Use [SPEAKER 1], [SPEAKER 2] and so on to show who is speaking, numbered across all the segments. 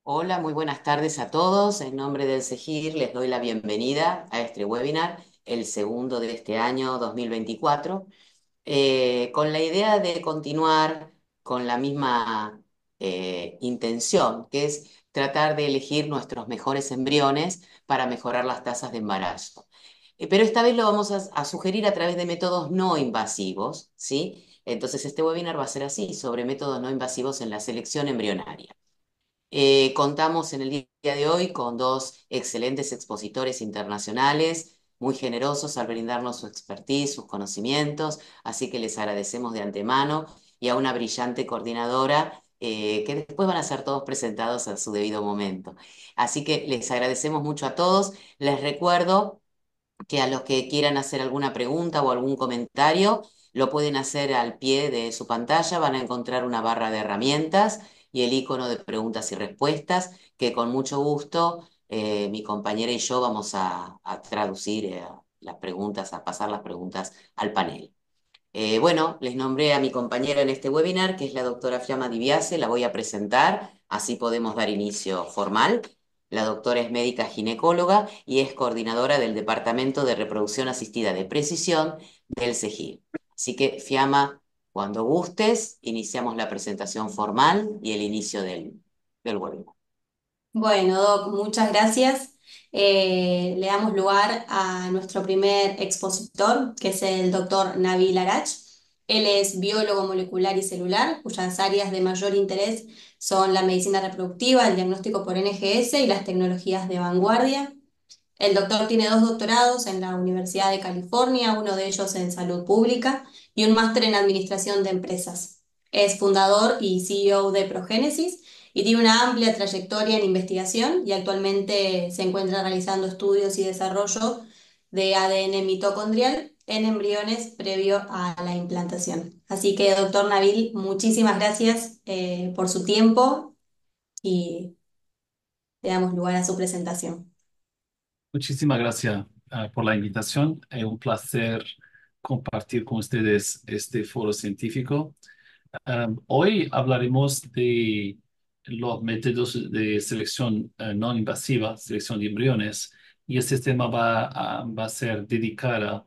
[SPEAKER 1] Hola, muy buenas tardes a todos. En nombre del CEGIR les doy la bienvenida a este webinar, el segundo de este año 2024, con la idea de continuar con la misma intención, que es tratar de elegir nuestros mejores embriones para mejorar las tasas de embarazo. Pero esta vez lo vamos a sugerir a través de métodos no invasivos, ¿sí? Entonces este webinar va a ser así, sobre métodos no invasivos en la selección embrionaria. Contamos en el día de hoy con dos excelentes expositores internacionales, muy generosos al brindarnos su expertise, sus conocimientos, así que les agradecemos de antemano y a una brillante coordinadora que después van a ser todos presentados a su debido momento. Así que les agradecemos mucho a todos. Les recuerdo que a los que quieran hacer alguna pregunta o algún comentario, lo pueden hacer al pie de su pantalla. Van a encontrar una barra de herramientas y el icono de preguntas y respuestas, que con mucho gusto mi compañera y yo vamos a traducir las preguntas, a pasar las preguntas al panel. Bueno, les nombré a mi compañera en este webinar, que es la doctora Fiamma Di Biase, la voy a presentar, así podemos dar inicio formal. La doctora es médica ginecóloga y es coordinadora del Departamento de Reproducción Asistida de Precisión del CEGIR. Así que, Fiamma, cuando gustes, iniciamos la presentación formal y el inicio del webinar.
[SPEAKER 2] Bueno, Doc, muchas gracias. Le damos lugar a nuestro primer expositor, que es el doctor Nabil Arach. Él es biólogo molecular y celular, cuyas áreas de mayor interés son la medicina reproductiva, el diagnóstico por NGS y las tecnologías de vanguardia. El doctor tiene dos doctorados en la Universidad de California, uno de ellos en salud pública y un máster en administración de empresas. Es fundador y CEO de Progénesis y tiene una amplia trayectoria en investigación y actualmente se encuentra realizando estudios y desarrollo de ADN mitocondrial en embriones previo a la implantación. Así que, doctor Nabil, muchísimas gracias por su tiempo y le damos lugar a su presentación.
[SPEAKER 3] Muchísimas gracias por la invitación. Es un placer compartir con ustedes este foro científico. Hoy hablaremos de los métodos de selección no invasiva, selección de embriones, y este tema va a ser dedicado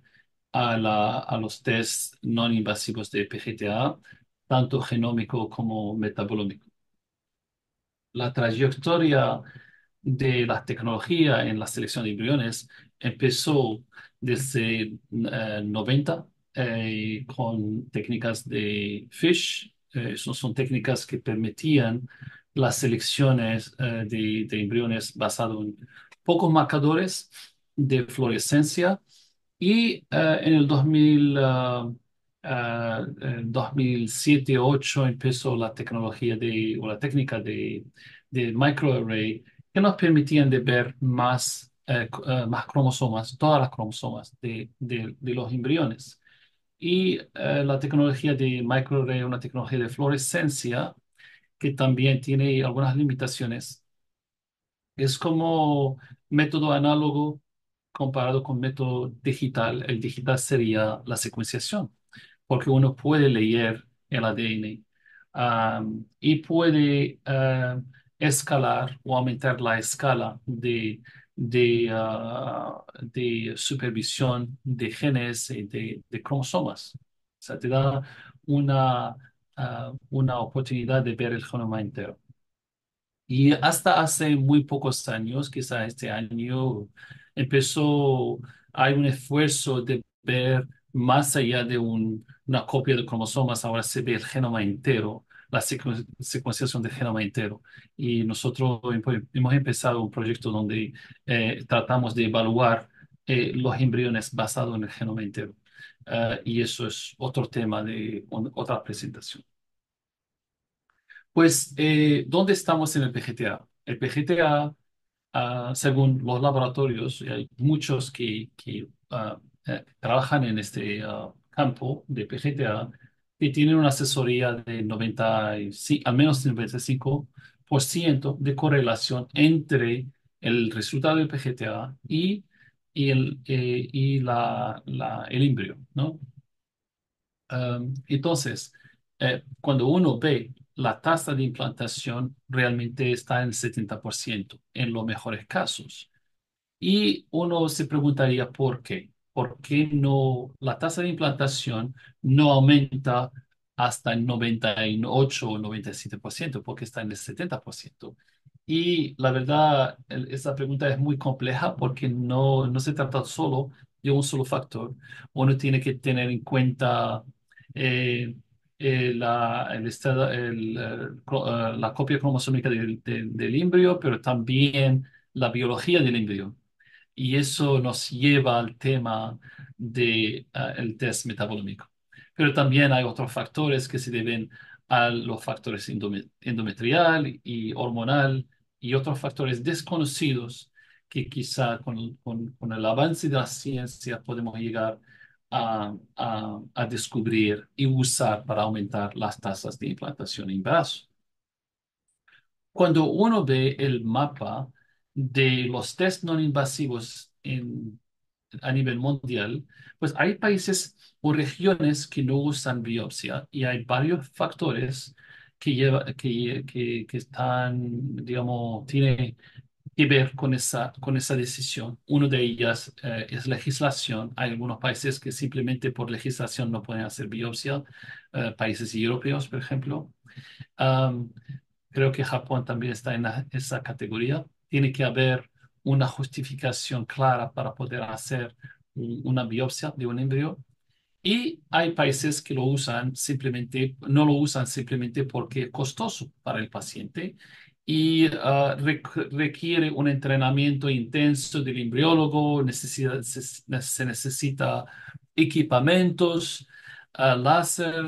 [SPEAKER 3] a los test no invasivos de PGTA, tanto genómico como metabólmico. La trayectoria de la tecnología en la selección de embriones empezó desde 90 con técnicas de FISH. Son técnicas que permitían las selecciones de embriones basados en pocos marcadores de fluorescencia y en el 2007-2008 empezó la tecnología o la técnica de microarray que nos permitían de ver más cromosomas, todas las cromosomas de los embriones. Y la tecnología de microarray es una tecnología de fluorescencia que también tiene algunas limitaciones. Es como método análogo comparado con método digital. El digital sería la secuenciación, porque uno puede leer el ADN y puede escalar o aumentar la escala de supervisión de genes y de cromosomas. O sea, te da una oportunidad de ver el genoma entero. Y hasta hace muy pocos años, quizá este año, hay un esfuerzo de ver más allá de una copia de cromosomas, ahora se ve el genoma entero, la secuenciación del genoma entero. Y nosotros hemos empezado un proyecto donde tratamos de evaluar los embriones basados en el genoma entero. Y eso es otro tema de otra presentación. Pues, ¿dónde estamos en el PGTA? El PGTA, según los laboratorios, y hay muchos que trabajan en este campo de PGTA, que tienen una asesoría de 95, al menos 95% de correlación entre el resultado del PGTA y el embrión, ¿no? Entonces, cuando uno ve la tasa de implantación realmente está en el 70% en los mejores casos. Y uno se preguntaría por qué. ¿Por qué no la tasa de implantación no aumenta hasta el 98 o 97%? ¿Por qué está en el 70%? Y la verdad, esa pregunta es muy compleja porque no se trata solo de un solo factor. Uno tiene que tener en cuenta eh, el estado, la copia cromosómica del embrión, pero también la biología del embrión. Y eso nos lleva al tema de, el test metabolómico. Pero también hay otros factores que se deben a los factores endometrial y hormonal y otros factores desconocidos que quizá con el avance de la ciencia podemos llegar a descubrir y usar para aumentar las tasas de implantación en embarazo. Cuando uno ve el mapa de los test no invasivos a nivel mundial, pues hay países o regiones que no usan biopsia y hay varios factores que están, digamos, tiene que ver con esa decisión. Uno de ellas es legislación. Hay algunos países que simplemente por legislación no pueden hacer biopsia, países europeos, por ejemplo. Am, Creo que Japón también está en esa categoría. Tiene que haber una justificación clara para poder hacer una biopsia de un embrión. Y hay países que lo usan simplemente, no lo usan simplemente porque es costoso para el paciente y requiere un entrenamiento intenso del embriólogo, se necesita equipamientos, láser.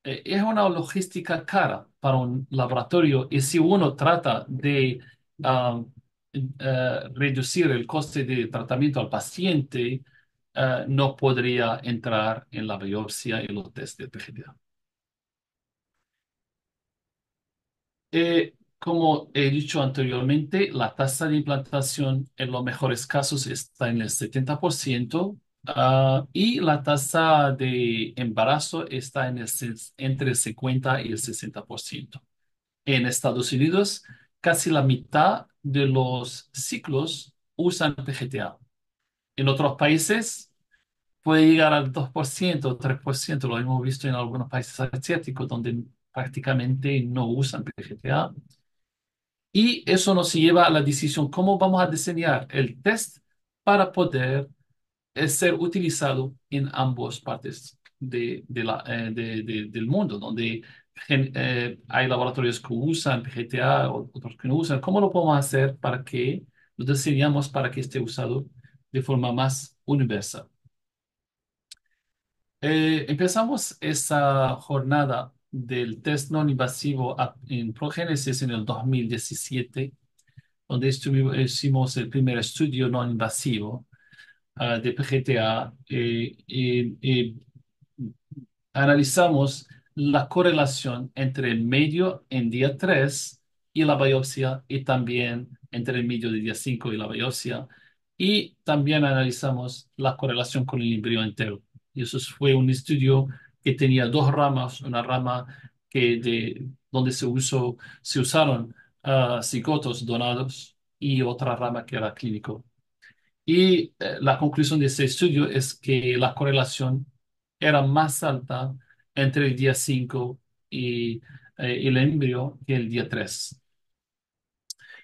[SPEAKER 3] Es una logística cara para un laboratorio y si uno trata de ah, reducir el coste de tratamiento al paciente, no podría entrar en la biopsia y los test de PGTA. Como he dicho anteriormente, la tasa de implantación en los mejores casos está en el 70%, y la tasa de embarazo está en entre el 50 y el 60%. En Estados Unidos, casi la mitad de los ciclos usan PGTA. En otros países, puede llegar al 2% o 3%. Lo hemos visto en algunos países asiáticos donde prácticamente no usan PGTA. Y eso nos lleva a la decisión, ¿cómo vamos a diseñar el test para poder ser utilizado en ambas partes del mundo, donde hay laboratorios que usan PGTA o otros que no usan? ¿Cómo lo podemos hacer para que lo diseñamos para que esté usado de forma más universal? Empezamos esa jornada del test no invasivo en Progénesis en el 2017, donde hicimos el primer estudio no invasivo de PGTA, y analizamos la correlación entre el medio en día 3 y la biopsia y también entre el medio de día 5 y la biopsia. Y también analizamos la correlación con el embrión entero. Y eso fue un estudio que tenía dos ramas, una rama donde se usaron cigotos donados y otra rama que era clínico. Y la conclusión de ese estudio es que la correlación era más alta entre el día 5 y el embrión que el día 3,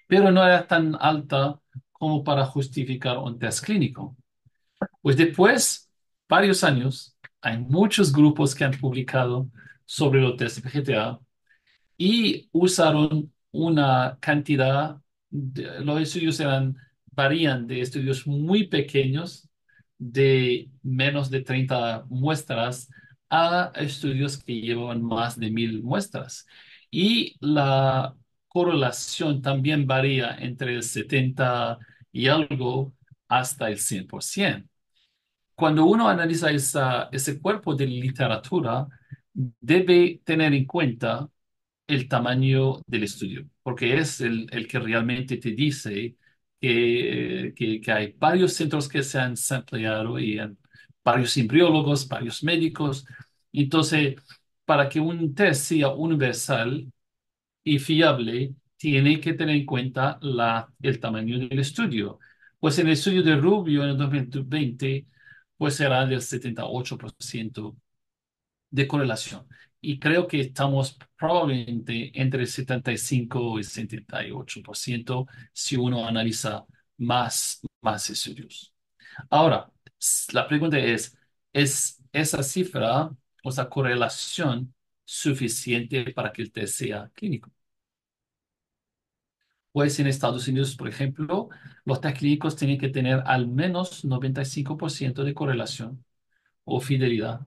[SPEAKER 3] pero no era tan alta como para justificar un test clínico. Pues después, varios años, hay muchos grupos que han publicado sobre los test de PGTA y usaron una cantidad, los estudios varían de estudios muy pequeños, de menos de 30 muestras, a estudios que llevaban más de 1.000 muestras. Y la correlación también varía entre el 70 y algo hasta el 100%. Cuando uno analiza ese cuerpo de literatura, debe tener en cuenta el tamaño del estudio, porque es el que realmente te dice que hay varios centros que se han sampleado y varios embriólogos, varios médicos. Entonces, para que un test sea universal, y fiable, tiene que tener en cuenta el tamaño del estudio. Pues en el estudio de Rubio en el 2020, pues era del 78% de correlación. Y creo que estamos probablemente entre el 75 y 78% si uno analiza más estudios. Ahora, la pregunta ¿es esa cifra o esa correlación suficiente para que el test sea clínico? Pues en Estados Unidos, por ejemplo, los test clínicos tienen que tener al menos 95% de correlación o fidelidad.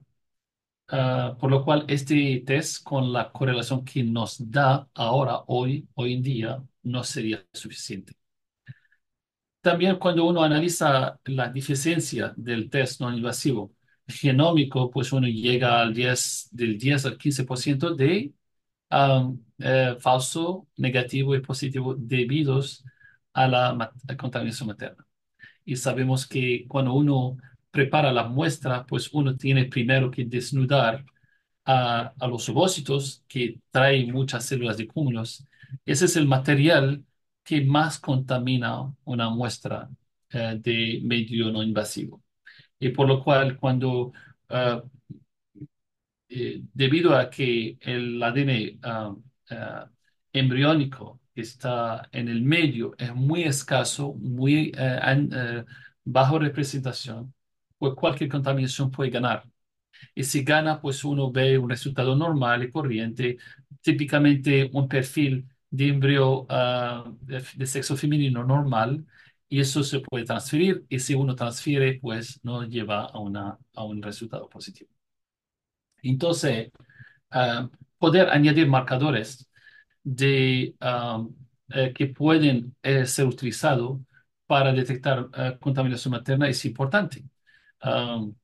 [SPEAKER 3] Por lo cual, este test con la correlación que nos da ahora, hoy en día, no sería suficiente. También cuando uno analiza la deficiencia del test no invasivo genómico, pues uno llega del 10 al 15% de falso, negativo y positivo debidos a la contaminación materna. Y sabemos que cuando uno prepara la muestra, pues uno tiene primero que desnudar a los ovocitos que traen muchas células de cúmulos. Ese es el material que más contamina una muestra de medio no invasivo. Y por lo cual, ah, debido a que el ADN embriónico que está en el medio es muy escaso, muy bajo representación, pues cualquier contaminación puede ganar. Y si gana, pues uno ve un resultado normal y corriente, típicamente un perfil de embrión de sexo femenino normal, y eso se puede transferir, y si uno transfiere, pues no lleva a un resultado positivo. Entonces, poder añadir marcadores que pueden ser utilizados para detectar contaminación materna es importante. Um,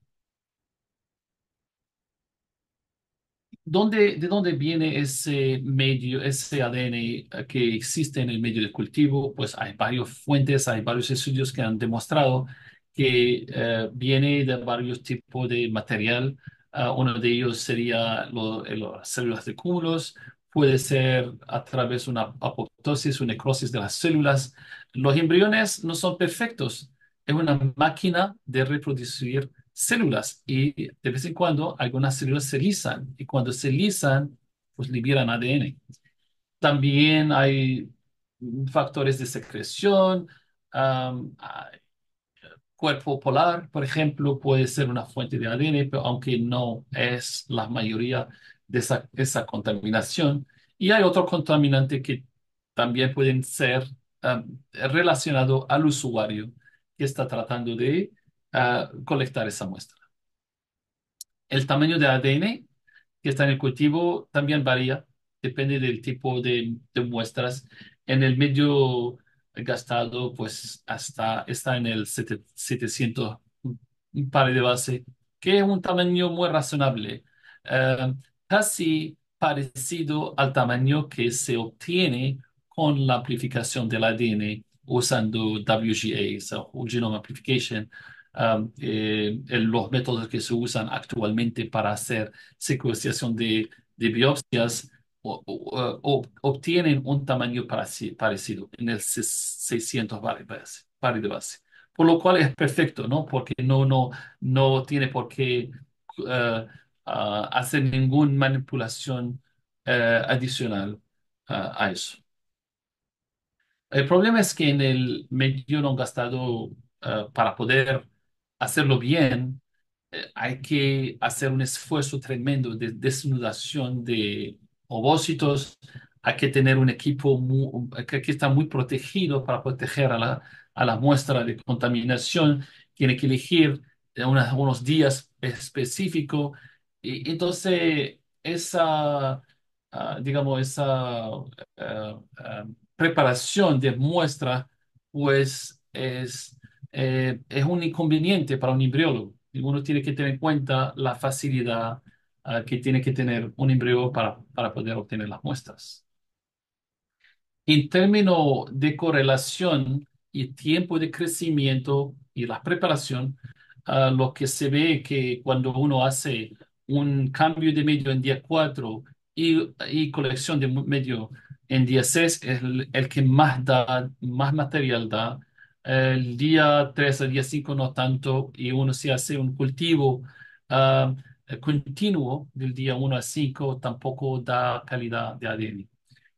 [SPEAKER 3] ¿De dónde viene ese medio, ese ADN que existe en el medio de cultivo? Pues hay varias fuentes, hay varios estudios que han demostrado que viene de varios tipos de material. Uno de ellos sería las células de cúmulos, puede ser a través de una apoptosis o necrosis de las células. Los embriones no son perfectos, es una máquina de reproducir células y de vez en cuando algunas células se lisan y cuando se lisan, pues liberan ADN. También hay factores de secreción, hay cuerpo polar, por ejemplo, puede ser una fuente de ADN, pero aunque no es la mayoría de esa contaminación. Y hay otros contaminantes que también pueden ser relacionados al usuario que está tratando de colectar esa muestra. El tamaño de ADN que está en el cultivo también varía, depende del tipo de muestras. En el medio gastado, pues hasta está en el 700 un par de base, que es un tamaño muy razonable, eh, casi parecido al tamaño que se obtiene con la amplificación del ADN usando WGA, o Genome Amplification, los métodos que se usan actualmente para hacer secuenciación de biopsias obtienen un tamaño parecido en el 600 par de base. Por lo cual es perfecto, ¿no? Porque no tiene por qué hacer ninguna manipulación adicional a eso. El problema es que en el medio no gastado, para poder hacerlo bien, hay que hacer un esfuerzo tremendo de desnudación de ovocitos. Hay que tener un equipo que está muy protegido para proteger a la muestra de contaminación. Tiene que elegir unos días específicos. Y entonces, digamos, esa preparación de muestra, pues es un inconveniente para un embriólogo. Y uno tiene que tener en cuenta la facilidad que tiene que tener un embriólogo para poder obtener las muestras. En términos de correlación y tiempo de crecimiento y la preparación, lo que se ve que cuando uno hace un cambio de medio en día 4 y colección de medio En día 6 es el que más da, más material da. El día 3 al día 5 no tanto, y uno si hace un cultivo ah, continuo del día 1 a 5 tampoco da calidad de ADN.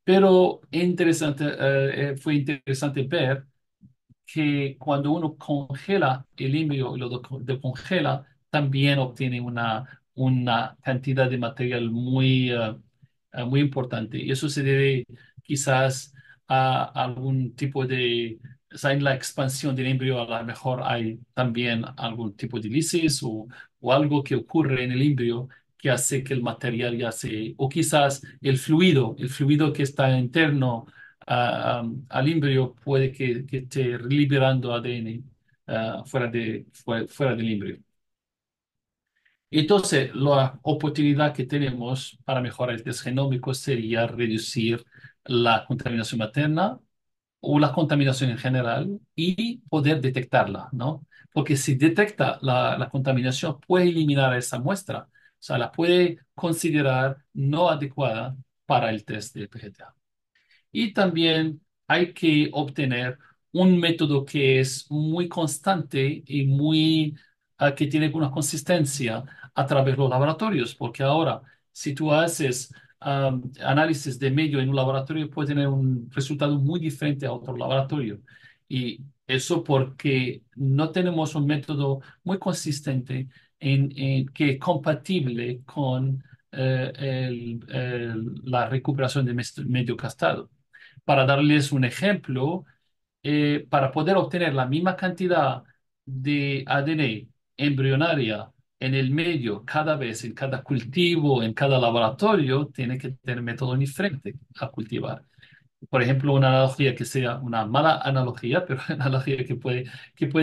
[SPEAKER 3] Pero fue interesante ver que cuando uno congela el embrión y lo decongela, también obtiene una cantidad de material muy importante. Y eso se debe quizás a algún tipo de, o sea, en la expansión del embrión a lo mejor hay también algún tipo de lisis o algo que ocurre en el embrión que hace que el material ya se, o quizás el fluido que está interno al embrión puede que esté liberando ADN fuera del embrión. Entonces, la oportunidad que tenemos para mejorar el test genómico sería reducir la contaminación materna o la contaminación en general y poder detectarla, ¿no? Porque si detecta la contaminación, puede eliminar esa muestra, o sea, la puede considerar no adecuada para el test de PGTA. Y también hay que obtener un método que es muy constante y que tiene una consistencia a través de los laboratorios, porque ahora, si tú haces análisis de medio en un laboratorio, puede tener un resultado muy diferente a otro laboratorio. Y eso porque no tenemos un método muy consistente que es compatible con la recuperación de medio gastado. Para darles un ejemplo, para poder obtener la misma cantidad de ADN embrionaria en el medio cada vez, en cada cultivo, en cada laboratorio, tiene que tener método diferente a cultivar. Por ejemplo, una analogía que sea una mala analogía, pero una analogía que puede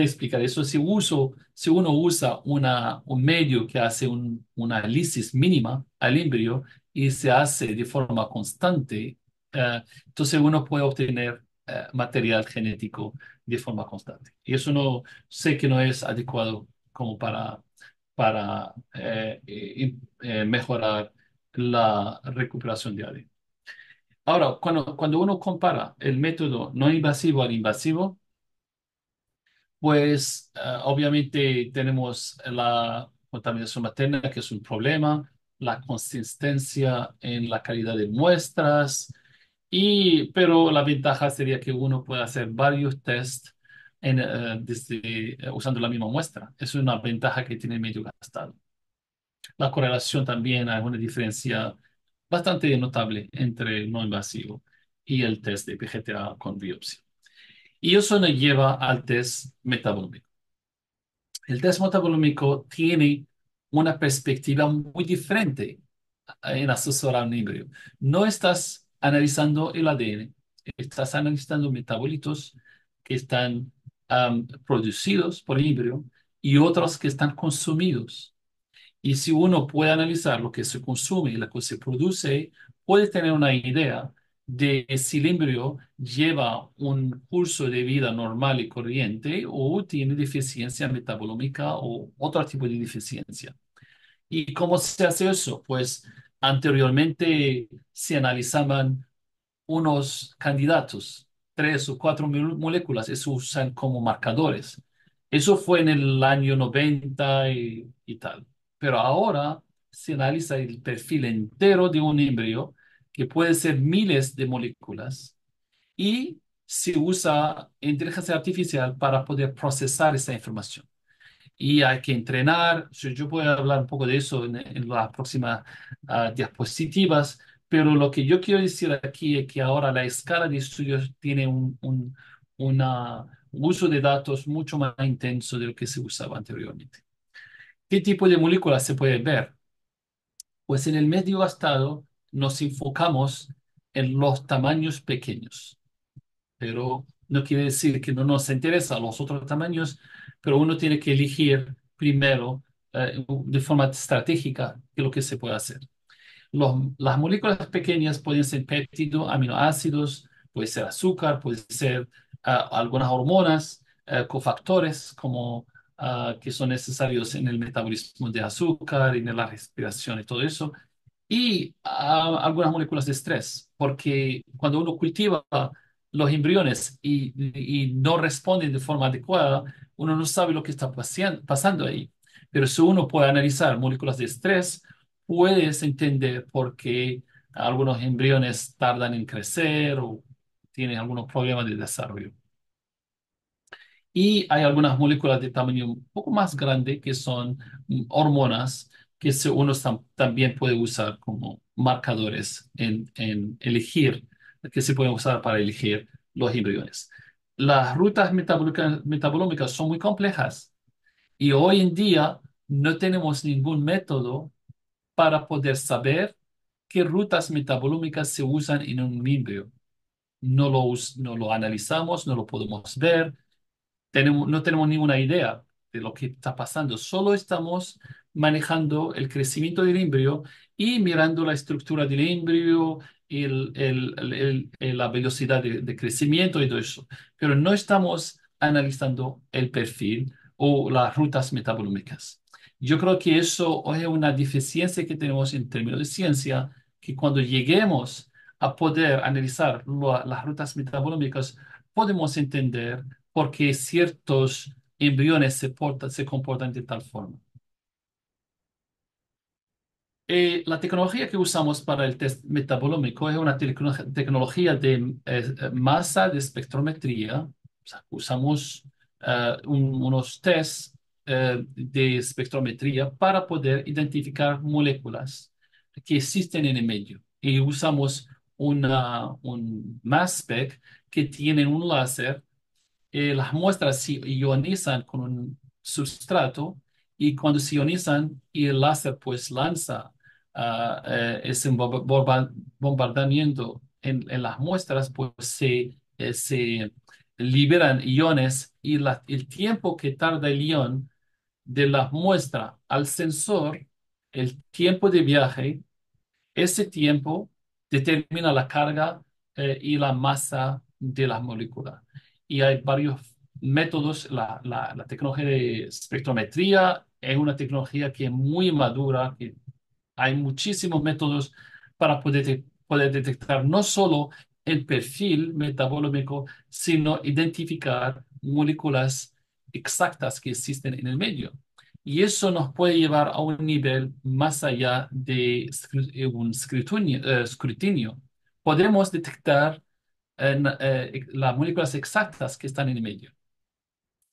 [SPEAKER 3] explicar eso. Si uno usa un medio que hace una lisis mínima al embrión y se hace de forma constante, entonces uno puede obtener material genético de forma constante. Y eso no sé que no es adecuado como para mejorar la recuperación de ADN. Ahora, cuando uno compara el método no invasivo al invasivo, pues obviamente tenemos la contaminación materna, que es un problema, la consistencia en la calidad de muestras, pero la ventaja sería que uno puede hacer varios tests usando la misma muestra. Es una ventaja que tiene el medio gastado. La correlación también hay una diferencia bastante notable entre el no invasivo y el test de PGTA con biopsia. Y eso nos lleva al test metabolómico. El test metabolómico tiene una perspectiva muy diferente en asesorar a un embrión. No estás analizando el ADN, estás analizando metabolitos que están producidos por el embrión y otros que están consumidos. Y si uno puede analizar lo que se consume y lo que se produce, puede tener una idea de si el embrión lleva un curso de vida normal y corriente o tiene deficiencia metabolómica o otro tipo de deficiencia. ¿Y cómo se hace eso? Pues anteriormente se analizaban unos candidatos, 3 o 4 moléculas, y se usan como marcadores. Eso fue en el año 90 y tal. Pero ahora se analiza el perfil entero de un embrión, que puede ser miles de moléculas, y se usa inteligencia artificial para poder procesar esa información y hay que entrenar. Yo voy a hablar un poco de eso en las próximas diapositivas, pero lo que yo quiero decir aquí es que ahora la escala de estudios tiene un uso de datos mucho más intenso de lo que se usaba anteriormente. ¿Qué tipo de moléculas se puede ver? Pues en el medio gastado nos enfocamos en los tamaños pequeños, pero no quiere decir que no nos interesa los otros tamaños, pero uno tiene que elegir primero de forma estratégica qué es lo que se puede hacer. Las moléculas pequeñas pueden ser péptidos, aminoácidos, puede ser azúcar, puede ser algunas hormonas, cofactores como que son necesarios en el metabolismo de azúcar, en la respiración y todo eso. y algunas moléculas de estrés, porque cuando uno cultiva los embriones y no responden de forma adecuada, uno no sabe lo que está pasando ahí. Pero si uno puede analizar moléculas de estrés, puedes entender por qué algunos embriones tardan en crecer o tienen algunos problemas de desarrollo. Y hay algunas moléculas de tamaño un poco más grande que son hormonas que uno también puede usar como marcadores en elegir, que se pueden usar para elegir los embriones. Las rutas metabolómicas son muy complejas y hoy en día no tenemos ningún método para poder saber qué rutas metabolómicas se usan en un embrión. No lo analizamos, no lo podemos ver, no tenemos ninguna idea de lo que está pasando, solo estamos manejando el crecimiento del embrión y mirando la estructura del embrión y la velocidad de crecimiento y todo eso, pero no estamos analizando el perfil o las rutas metabolómicas. Yo creo que eso es una deficiencia que tenemos en términos de ciencia, que cuando lleguemos a poder analizar las rutas metabolómicas, podemos entender porque ciertos embriones se comportan de tal forma. La tecnología que usamos para el test metabolómico es una tecnología de masa de espectrometría. O sea, usamos unos tests de espectrometría para poder identificar moléculas que existen en el medio. Y usamos un mass spec que tiene un láser. Las muestras se ionizan con un sustrato y cuando se ionizan y el láser pues lanza ese bombardamiento en las muestras, pues se liberan iones y el tiempo que tarda el ion de la muestra al sensor, el tiempo de viaje, ese tiempo determina la carga y la masa de la molécula. Y hay varios métodos. La tecnología de espectrometría es una tecnología que es muy madura, que hay muchísimos métodos para poder detectar no solo el perfil metabolómico, sino identificar moléculas exactas que existen en el medio. Y eso nos puede llevar a un nivel más allá de un escrutinio. Podemos detectar las moléculas exactas que están en el medio.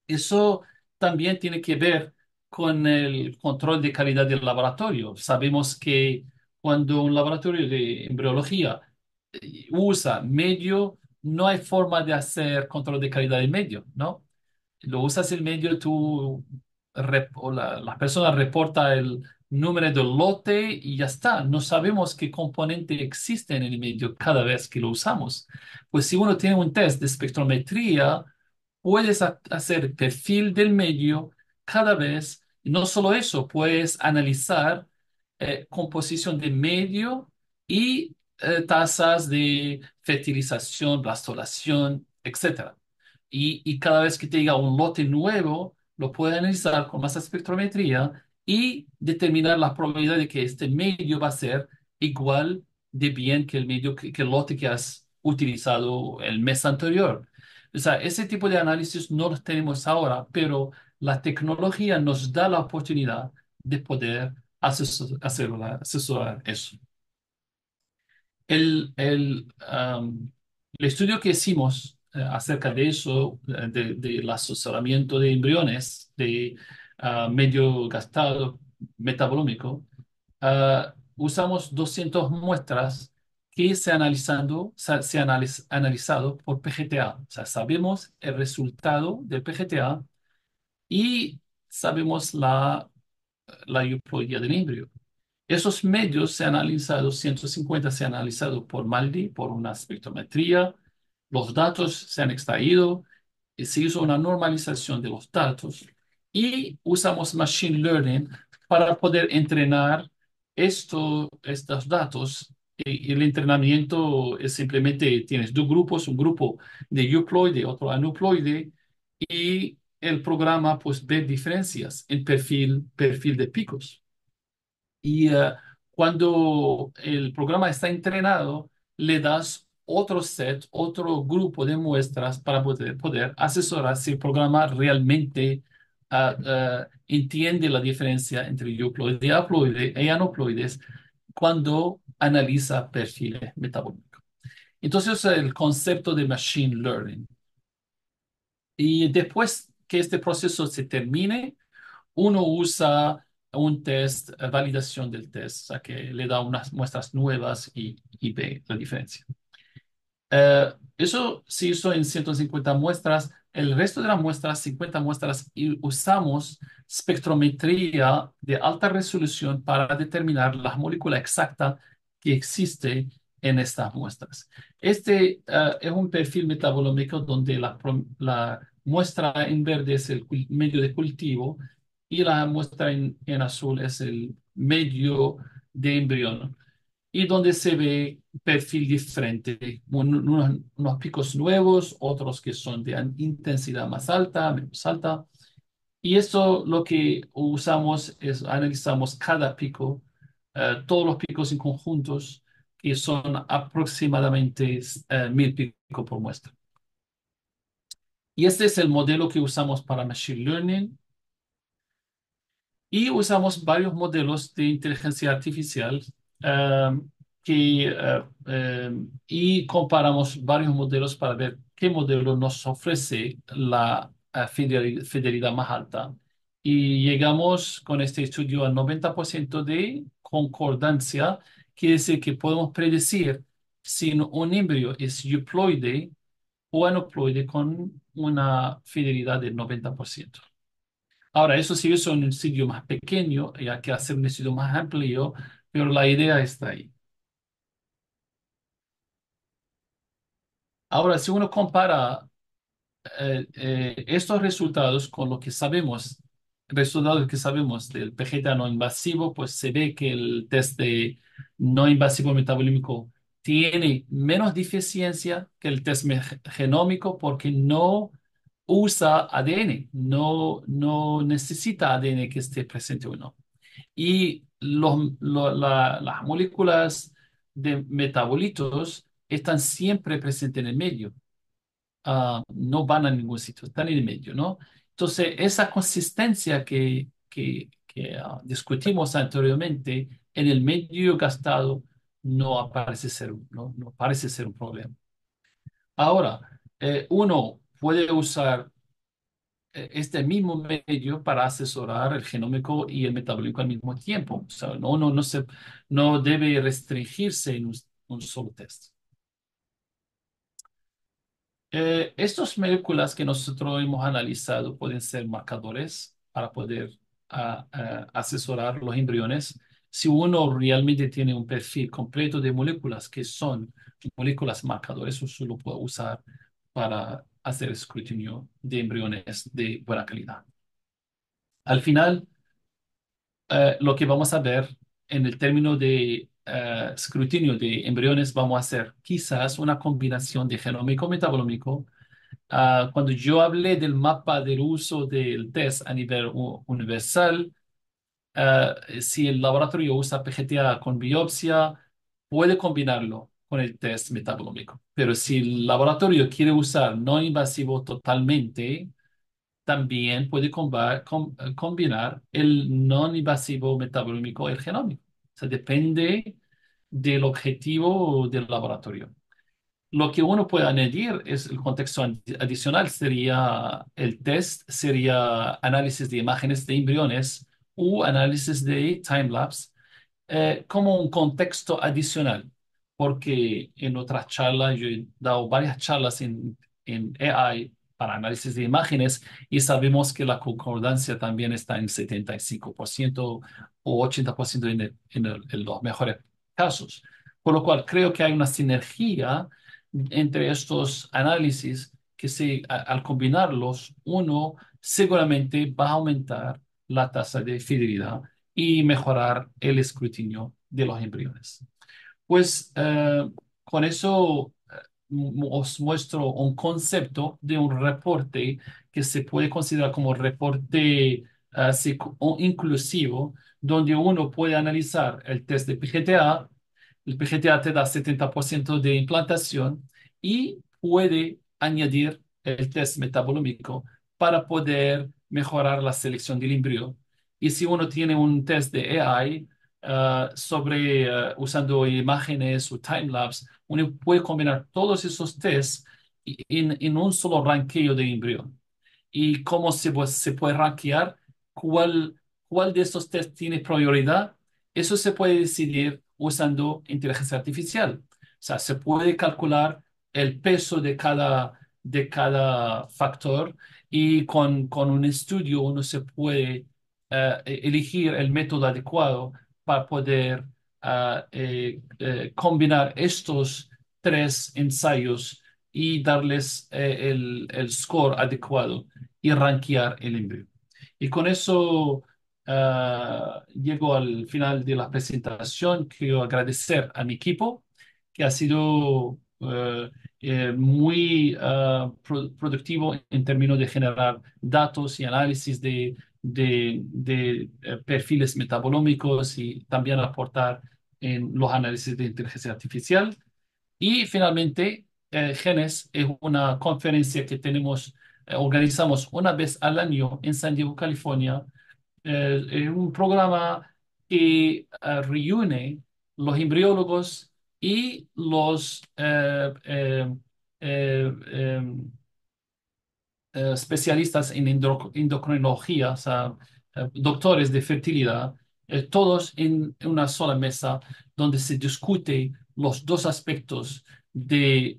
[SPEAKER 3] Eso también tiene que ver con el control de calidad del laboratorio. Sabemos que cuando un laboratorio de embriología usa medio, no hay forma de hacer control de calidad del medio, ¿no? Lo usas el medio, o la persona reporta el número del lote y ya está. No sabemos qué componente existe en el medio cada vez que lo usamos. Pues si uno tiene un test de espectrometría, puedes hacer perfil del medio cada vez. Y no solo eso, puedes analizar composición de medio y tasas de fertilización, blastulación, etcétera. Y cada vez que te diga un lote nuevo, lo puedes analizar con masa espectrometría y determinar la probabilidad de que este medio va a ser igual de bien que el medio, que el lote que has utilizado el mes anterior. O sea, ese tipo de análisis no los tenemos ahora, pero la tecnología nos da la oportunidad de poder asesorar eso. El estudio que hicimos acerca de eso, del asesoramiento de embriones de medio gastado metabolómico, usamos 200 muestras que se han analizado por PGTA. O sea, sabemos el resultado del PGTA y sabemos la euploidía del embrión. Esos medios se han analizado, 150 se han analizado por MALDI, por una espectrometría. Los datos se han extraído y se hizo una normalización de los datos y usamos Machine Learning para poder entrenar estos datos. Y el entrenamiento es simplemente, tienes dos grupos, un grupo de euploide, otro aneuploide, y el programa pues ve diferencias en perfil de picos. Y Cuando el programa está entrenado, le das otro set, otro grupo de muestras para poder asesorar si el programa realmente entiende la diferencia entre euploide y haploide y aneuploides cuando analiza perfiles metabólicos. Entonces, el concepto de machine learning. Y después que este proceso se termine, uno usa un test, validación del test, o sea que le da unas muestras nuevas y ve la diferencia. Eso se hizo en 150 muestras. El resto de las muestras, 50 muestras, y usamos espectrometría de alta resolución para determinar la molécula exacta que existe en estas muestras. Este es un perfil metabolómico donde la muestra en verde es el medio de cultivo y la muestra en azul es el medio de embrión y donde se ve perfil diferente, unos picos nuevos, otros que son de intensidad más alta, menos alta. Y eso lo que usamos es analizamos cada pico, todos los picos en conjuntos, que son aproximadamente 1000 picos por muestra. Y este es el modelo que usamos para Machine Learning. Y usamos varios modelos de inteligencia artificial y comparamos varios modelos para ver qué modelo nos ofrece la fidelidad más alta. Y llegamos con este estudio al 90% de concordancia, quiere decir que podemos predecir si un embrión es euploide o aneuploide con una fidelidad del 90%. Ahora, eso sí es un sitio más pequeño, y hay que hacer un estudio más amplio, pero la idea está ahí. Ahora, si uno compara estos resultados con lo que sabemos, resultados que sabemos del PGT no invasivo, pues se ve que el test de no invasivo metabolímico tiene menos deficiencia que el test genómico porque no usa ADN, no necesita ADN que esté presente o no. Y las moléculas de metabolitos están siempre presentes en el medio. No van a ningún sitio, están en el medio, ¿no? Entonces, esa consistencia que discutimos anteriormente en el medio gastado no parece ser un problema. Ahora, uno puede usar este mismo medio para asesorar el genómico y el metabólico al mismo tiempo. O sea, no debe restringirse en un solo test. Estas moléculas que nosotros hemos analizado pueden ser marcadores para poder asesorar los embriones. Si uno realmente tiene un perfil completo de moléculas que son moléculas marcadores, eso lo puede usar para hacer escrutinio de embriones de buena calidad. Al final, lo que vamos a ver en el término de escrutinio de embriones, vamos a hacer quizás una combinación de genómico metabolómico. Cuando yo hablé del mapa del uso del test a nivel universal, si el laboratorio usa PGTA con biopsia, puede combinarlo con el test metabolómico. Pero si el laboratorio quiere usar no invasivo totalmente, también puede combinar el no invasivo metabolómico y el genómico. O sea, depende del objetivo del laboratorio. Lo que uno puede añadir es el contexto adicional, sería el test, sería análisis de imágenes de embriones o análisis de timelapse como un contexto adicional, porque en otras charlas, yo he dado varias charlas en AI para análisis de imágenes y sabemos que la concordancia también está en 75% o 80% en los mejores casos. Por lo cual creo que hay una sinergia entre estos análisis que al combinarlos, uno seguramente va a aumentar la tasa de fidelidad y mejorar el escrutinio de los embriones. Pues con eso os muestro un concepto de un reporte que se puede considerar como reporte o inclusivo, donde uno puede analizar el test de PGTA. El PGTA te da 70% de implantación y puede añadir el test metabolómico para poder mejorar la selección del embrión. Y si uno tiene un test de AI usando imágenes o timelapse, uno puede combinar todos esos tests en un solo ranqueo de embrión. ¿Y cómo se puede rankear cuál de estos test tiene prioridad? Eso se puede decidir usando inteligencia artificial. O sea, se puede calcular el peso de cada factor y con un estudio uno se puede elegir el método adecuado para poder combinar estos tres ensayos y darles el score adecuado y rankear el embrión. Y con eso llego al final de la presentación. Quiero agradecer a mi equipo, que ha sido muy productivo en términos de generar datos y análisis de perfiles metabolómicos y también aportar en los análisis de inteligencia artificial. Y finalmente, Genes es una conferencia que organizamos una vez al año en San Diego, California. Es un programa que reúne los embriólogos y los eh, em, especialistas en endocrinología, o sea, doctores de fertilidad, todos en una sola mesa donde se discute los dos aspectos de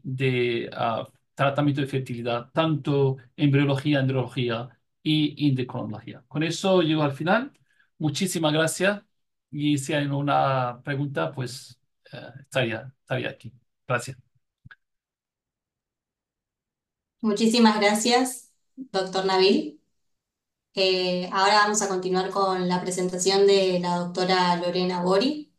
[SPEAKER 3] tratamiento de fertilidad, tanto embriología, andrología y endocrinología. Con eso llego al final. Muchísimas gracias y si hay una pregunta, pues estaría aquí. Gracias.
[SPEAKER 2] Muchísimas gracias, doctor Nabil. Ahora vamos a continuar con la presentación de la doctora Lorena Bori.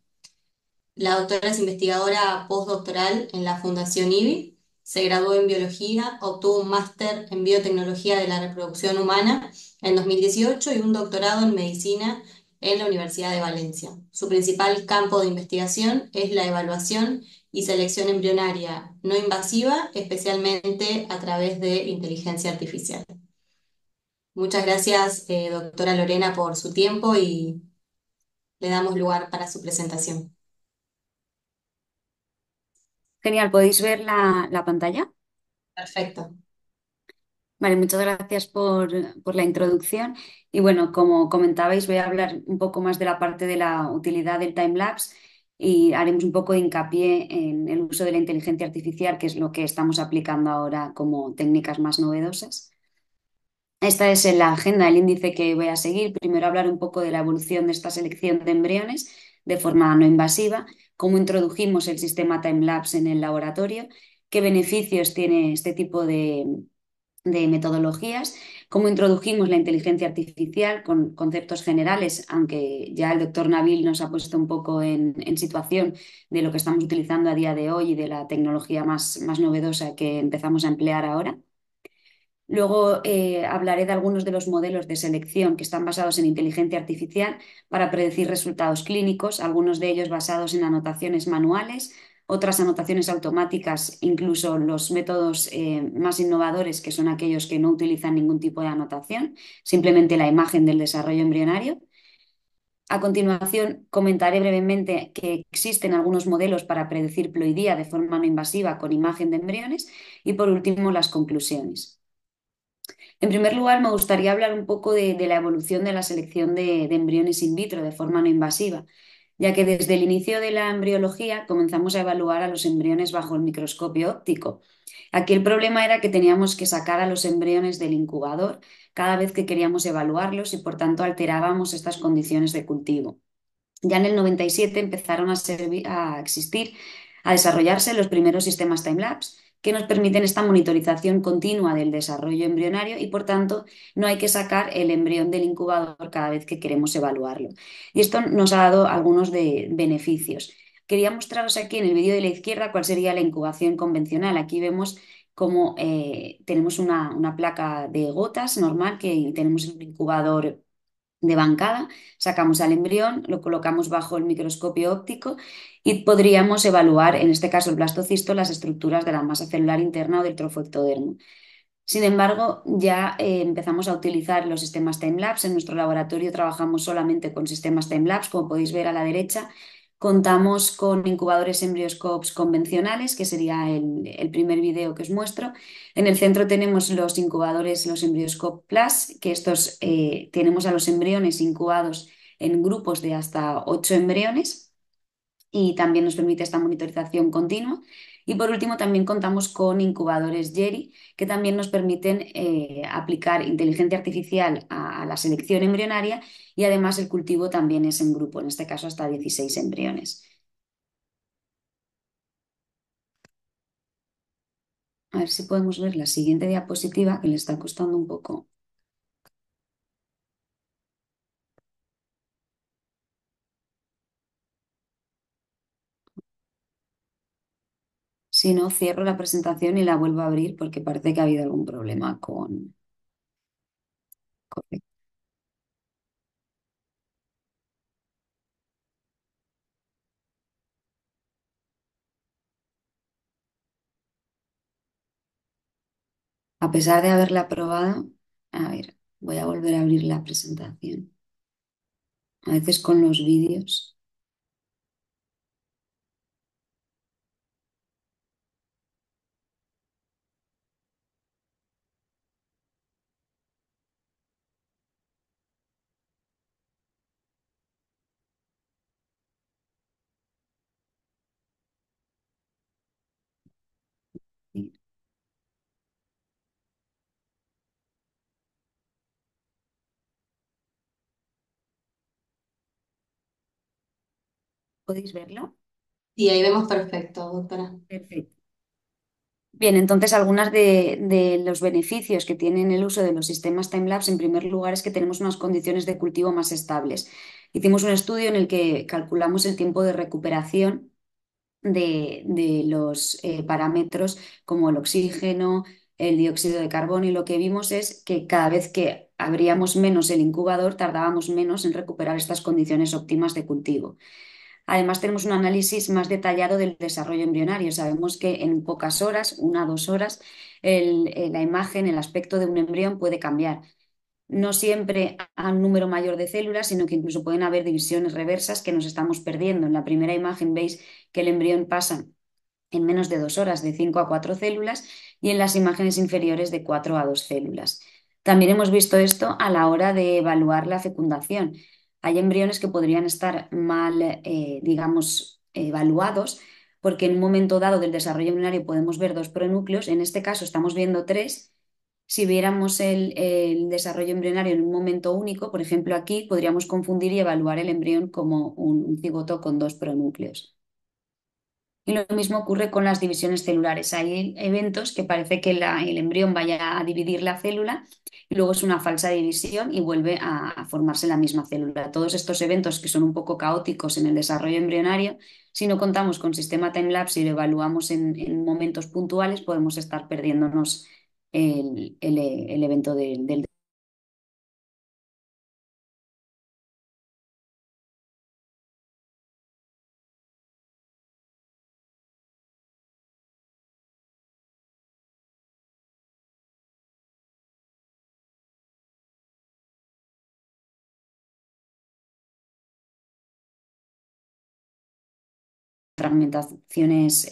[SPEAKER 2] La doctora es investigadora postdoctoral en la Fundación IBI, se graduó en biología, obtuvo un máster en biotecnología de la reproducción humana en 2018 y un doctorado en medicina en la Universidad de Valencia. Su principal campo de investigación es la evaluación y selección embrionaria no invasiva, especialmente a través de inteligencia artificial. Muchas gracias, doctora Lorena, por su tiempo y le damos lugar para su presentación.
[SPEAKER 4] Genial, ¿podéis ver la pantalla?
[SPEAKER 2] Perfecto.
[SPEAKER 4] Vale, muchas gracias por la introducción. Y bueno, como comentabais, voy a hablar un poco más de la parte de la utilidad del timelapse y haremos un poco de hincapié en el uso de la inteligencia artificial, que es lo que estamos aplicando ahora como técnicas más novedosas. Esta es la agenda, el índice que voy a seguir. Primero hablar un poco de la evolución de esta selección de embriones de forma no invasiva, cómo introdujimos el sistema timelapse en el laboratorio, qué beneficios tiene este tipo de metodologías, cómo introdujimos la inteligencia artificial con conceptos generales, aunque ya el doctor Nabil nos ha puesto un poco en situación de lo que estamos utilizando a día de hoy y de la tecnología más novedosa que empezamos a emplear ahora. Luego hablaré de algunos de los modelos de selección que están basados en inteligencia artificial para predecir resultados clínicos, algunos de ellos basados en anotaciones manuales, otras anotaciones automáticas, incluso los métodos más innovadores, que son aquellos que no utilizan ningún tipo de anotación, simplemente la imagen del desarrollo embrionario. A continuación, comentaré brevemente que existen algunos modelos para predecir ploidía de forma no invasiva con imagen de embriones y, por último, las conclusiones. En primer lugar, me gustaría hablar un poco de la evolución de la selección de embriones in vitro de forma no invasiva, ya que desde el inicio de la embriología comenzamos a evaluar a los embriones bajo el microscopio óptico. Aquí el problema era que teníamos que sacar a los embriones del incubador cada vez que queríamos evaluarlos y por tanto alterábamos estas condiciones de cultivo. Ya en el 97 empezaron a existir, a desarrollarse los primeros sistemas timelapse que nos permiten esta monitorización continua del desarrollo embrionario y por tanto no hay que sacar el embrión del incubador cada vez que queremos evaluarlo. Y esto nos ha dado algunos beneficios. Quería mostraros aquí en el vídeo de la izquierda cuál sería la incubación convencional. Aquí vemos cómo tenemos una placa de gotas normal que tenemos en un incubador de bancada, sacamos al embrión, lo colocamos bajo el microscopio óptico y podríamos evaluar, en este caso el blastocisto, las estructuras de la masa celular interna o del trofoectodermo. Sin embargo, ya empezamos a utilizar los sistemas time-lapse. En nuestro laboratorio trabajamos solamente con sistemas time-lapse, como podéis ver a la derecha. Contamos con incubadores Embryoscopes convencionales, que sería el primer video que os muestro. En el centro tenemos los incubadores, los Embryoscope Plus, que estos tenemos a los embriones incubados en grupos de hasta 8 embriones y también nos permite esta monitorización continua. Y por último, también contamos con incubadores Jerry, que también nos permiten aplicar inteligencia artificial a la selección embrionaria y además el cultivo también es en grupo, en este caso hasta 16 embriones. A ver si podemos ver la siguiente diapositiva, que le está costando un poco. Si no, cierro la presentación y la vuelvo a abrir porque parece que ha habido algún problema con... A pesar de haberla aprobado, a ver, voy a volver a abrir la presentación. A veces con los vídeos. ¿Podéis verlo?
[SPEAKER 2] Y ahí vemos perfecto, doctora.
[SPEAKER 4] Perfecto. Bien, entonces algunos de los beneficios que tienen el uso de los sistemas time-lapse, en primer lugar, es que tenemos unas condiciones de cultivo más estables. Hicimos un estudio en el que calculamos el tiempo de recuperación de los parámetros como el oxígeno, el dióxido de carbono, y lo que vimos es que cada vez que abríamos menos el incubador, tardábamos menos en recuperar estas condiciones óptimas de cultivo. Además, tenemos un análisis más detallado del desarrollo embrionario. Sabemos que en pocas horas, 1 o 2 horas, la imagen, el aspecto de un embrión puede cambiar. No siempre a un número mayor de células, sino que incluso pueden haber divisiones reversas que nos estamos perdiendo. En la primera imagen veis que el embrión pasa en menos de 2 horas de 5 a 4 células y en las imágenes inferiores de 4 a 2 células. También hemos visto esto a la hora de evaluar la fecundación. Hay embriones que podrían estar mal, digamos, evaluados porque en un momento dado del desarrollo embrionario podemos ver 2 pronúcleos, en este caso estamos viendo 3. Si viéramos el desarrollo embrionario en un momento único, por ejemplo aquí, podríamos confundir y evaluar el embrión como un cigoto con 2 pronúcleos. Y lo mismo ocurre con las divisiones celulares. Hay eventos que parece que el embrión vaya a dividir la célula y luego es una falsa división y vuelve a formarse la misma célula. Todos estos eventos que son un poco caóticos en el desarrollo embrionario, si no contamos con sistema time-lapse y lo evaluamos en momentos puntuales, podemos estar perdiéndonos el evento del fragmentaciones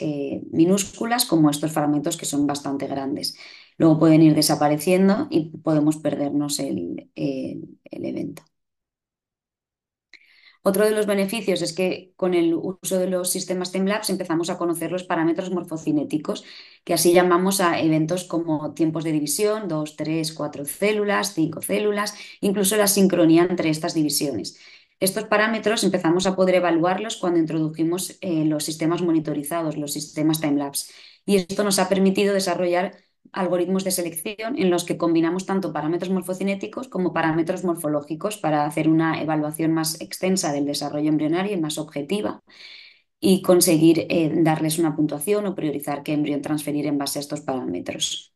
[SPEAKER 4] minúsculas como estos fragmentos que son bastante grandes. Luego pueden ir desapareciendo y podemos perdernos el evento. Otro de los beneficios es que con el uso de los sistemas time-lapse empezamos a conocer los parámetros morfocinéticos, que así llamamos a eventos como tiempos de división, 2, 3, 4 células, 5 células, incluso la sincronía entre estas divisiones. Estos parámetros empezamos a poder evaluarlos cuando introdujimos los sistemas monitorizados, los sistemas time-lapse. Y esto nos ha permitido desarrollar algoritmos de selección en los que combinamos tanto parámetros morfocinéticos como parámetros morfológicos para hacer una evaluación más extensa del desarrollo embrionario y más objetiva y conseguir darles una puntuación o priorizar qué embrión transferir en base a estos parámetros.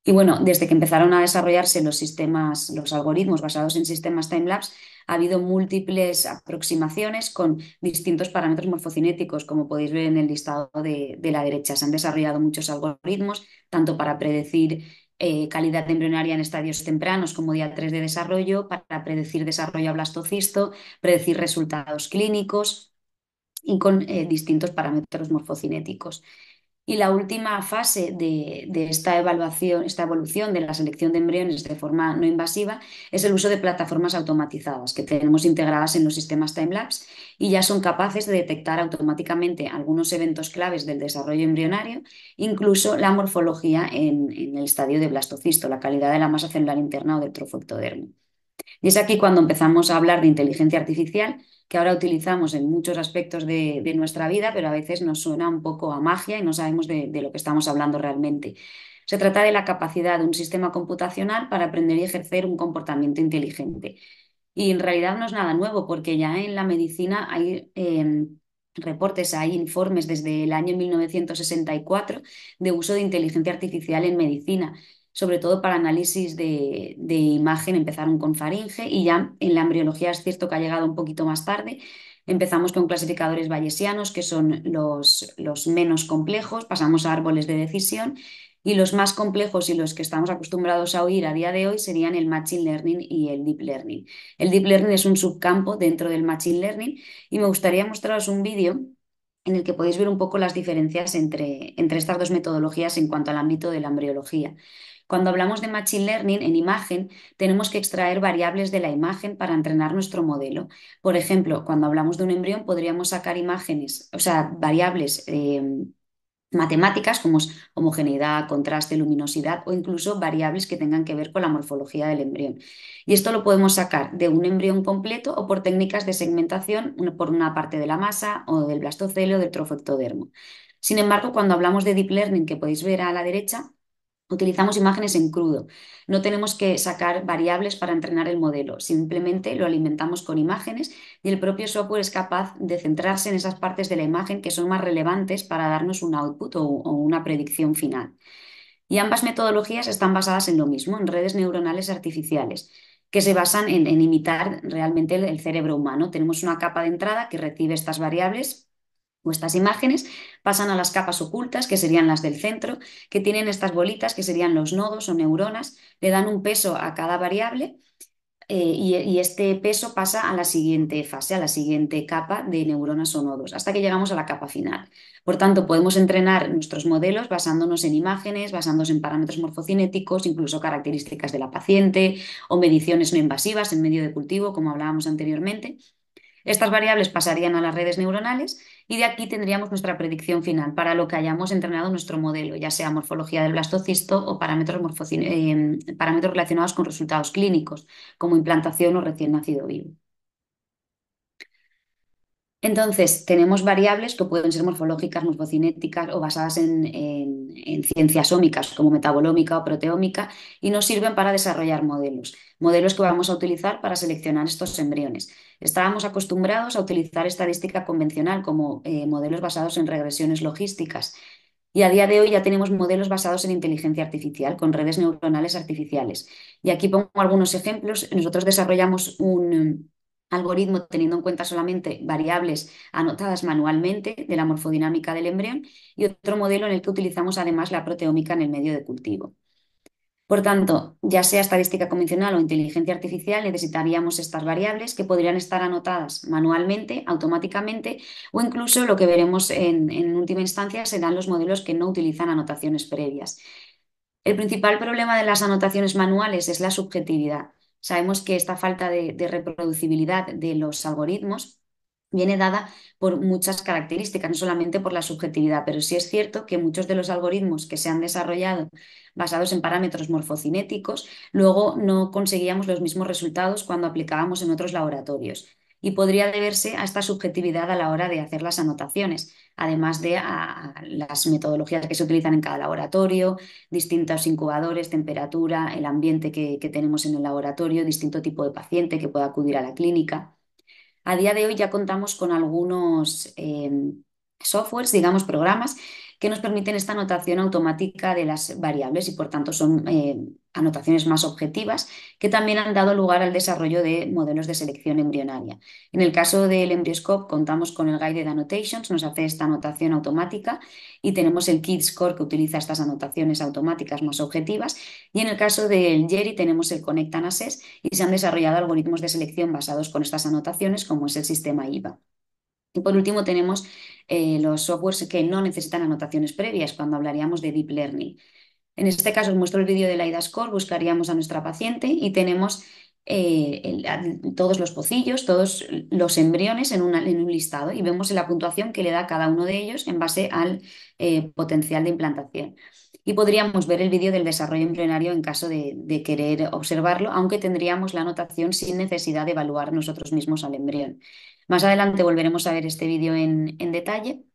[SPEAKER 4] Y bueno, desde que empezaron a desarrollarse los sistemas, los algoritmos basados en sistemas timelapse, ha habido múltiples aproximaciones con distintos parámetros morfocinéticos, como podéis ver en el listado de la derecha. Se han desarrollado muchos algoritmos, tanto para predecir calidad embrionaria en estadios tempranos como día 3 de desarrollo, para predecir desarrollo a blastocisto, predecir resultados clínicos y con distintos parámetros morfocinéticos. Y la última fase de esta evaluación, esta evolución de la selección de embriones de forma no invasiva es el uso de plataformas automatizadas que tenemos integradas en los sistemas timelapse y ya son capaces de detectar automáticamente algunos eventos claves del desarrollo embrionario, incluso la morfología en el estadio de blastocisto, la calidad de la masa celular interna o del trofectodermo. Y es aquí cuando empezamos a hablar de inteligencia artificial, que ahora utilizamos en muchos aspectos de nuestra vida, pero a veces nos suena un poco a magia y no sabemos de lo que estamos hablando realmente. Se trata de la capacidad de un sistema computacional para aprender y ejercer un comportamiento inteligente. Y en realidad no es nada nuevo, porque ya en la medicina hay reportes, hay informes desde el año 1964 de uso de inteligencia artificial en medicina, sobre todo para análisis de imagen. Empezaron con faringe y ya en la embriología es cierto que ha llegado un poquito más tarde. Empezamos con clasificadores bayesianos, que son los menos complejos, pasamos a árboles de decisión y los más complejos y los que estamos acostumbrados a oír a día de hoy serían el Machine Learning y el Deep Learning. El Deep Learning es un subcampo dentro del Machine Learning y me gustaría mostraros un vídeo en el que podéis ver un poco las diferencias entre estas dos metodologías en cuanto al ámbito de la embriología. Cuando hablamos de Machine Learning en imagen, tenemos que extraer variables de la imagen para entrenar nuestro modelo. Por ejemplo, cuando hablamos de un embrión, podríamos sacar imágenes, o sea, variables matemáticas como homogeneidad, contraste, luminosidad o incluso variables que tengan que ver con la morfología del embrión. Y esto lo podemos sacar de un embrión completo o por técnicas de segmentación por una parte de la masa o del blastocele o del trofectodermo. Sin embargo, cuando hablamos de Deep Learning, que podéis ver a la derecha, utilizamos imágenes en crudo. No tenemos que sacar variables para entrenar el modelo, simplemente lo alimentamos con imágenes y el propio software es capaz de centrarse en esas partes de la imagen que son más relevantes para darnos un output o una predicción final. Y ambas metodologías están basadas en lo mismo, en redes neuronales artificiales, que se basan en imitar realmente el cerebro humano. Tenemos una capa de entrada que recibe estas variables o estas imágenes, pasan a las capas ocultas, que serían las del centro, que tienen estas bolitas, que serían los nodos o neuronas, le dan un peso a cada variable y este peso pasa a la siguiente fase, a la siguiente capa de neuronas o nodos, hasta que llegamos a la capa final. Por tanto, podemos entrenar nuestros modelos basándonos en imágenes, basándonos en parámetros morfocinéticos, incluso características de la paciente o mediciones no invasivas en medio de cultivo, como hablábamos anteriormente. Estas variables pasarían a las redes neuronales y de aquí tendríamos nuestra predicción final para lo que hayamos entrenado nuestro modelo, ya sea morfología del blastocisto o parámetros relacionados con resultados clínicos, como implantación o recién nacido vivo. Entonces, tenemos variables que pueden ser morfológicas, morfocinéticas o basadas en ciencias ómicas como metabolómica o proteómica y nos sirven para desarrollar modelos que vamos a utilizar para seleccionar estos embriones. Estábamos acostumbrados a utilizar estadística convencional como modelos basados en regresiones logísticas y a día de hoy ya tenemos modelos basados en inteligencia artificial con redes neuronales artificiales. Y aquí pongo algunos ejemplos. Nosotros desarrollamos un algoritmo teniendo en cuenta solamente variables anotadas manualmente de la morfodinámica del embrión y otro modelo en el que utilizamos además la proteómica en el medio de cultivo. Por tanto, ya sea estadística convencional o inteligencia artificial, necesitaríamos estas variables que podrían estar anotadas manualmente, automáticamente, o incluso lo que veremos en última instancia serán los modelos que no utilizan anotaciones previas. El principal problema de las anotaciones manuales es la subjetividad. Sabemos que esta falta de reproducibilidad de los algoritmos viene dada por muchas características, no solamente por la subjetividad, pero sí es cierto que muchos de los algoritmos que se han desarrollado basados en parámetros morfocinéticos, luego no conseguíamos los mismos resultados cuando aplicábamos en otros laboratorios. Y podría deberse a esta subjetividad a la hora de hacer las anotaciones, además de a las metodologías que se utilizan en cada laboratorio, distintos incubadores, temperatura, el ambiente que tenemos en el laboratorio, distinto tipo de paciente que pueda acudir a la clínica. A día de hoy ya contamos con algunos softwares, digamos programas, que nos permiten esta anotación automática de las variables y por tanto son anotaciones más objetivas que también han dado lugar al desarrollo de modelos de selección embrionaria. En el caso del EmbryoScope contamos con el Guided Annotations, nos hace esta anotación automática y tenemos el KidsScore que utiliza estas anotaciones automáticas más objetivas y en el caso del Jerry tenemos el Connect and Assess y se han desarrollado algoritmos de selección basados con estas anotaciones como es el sistema IVA. Y por último tenemos los softwares que no necesitan anotaciones previas cuando hablaríamos de Deep Learning. En este caso os muestro el vídeo del AIDA-Score, buscaríamos a nuestra paciente y tenemos todos los pocillos, todos los embriones en un listado y vemos la puntuación que le da cada uno de ellos en base al potencial de implantación. Y podríamos ver el vídeo del desarrollo embrionario en caso de querer observarlo, aunque tendríamos la anotación sin necesidad de evaluar nosotros mismos al embrión. Más adelante volveremos a ver este vídeo en detalle,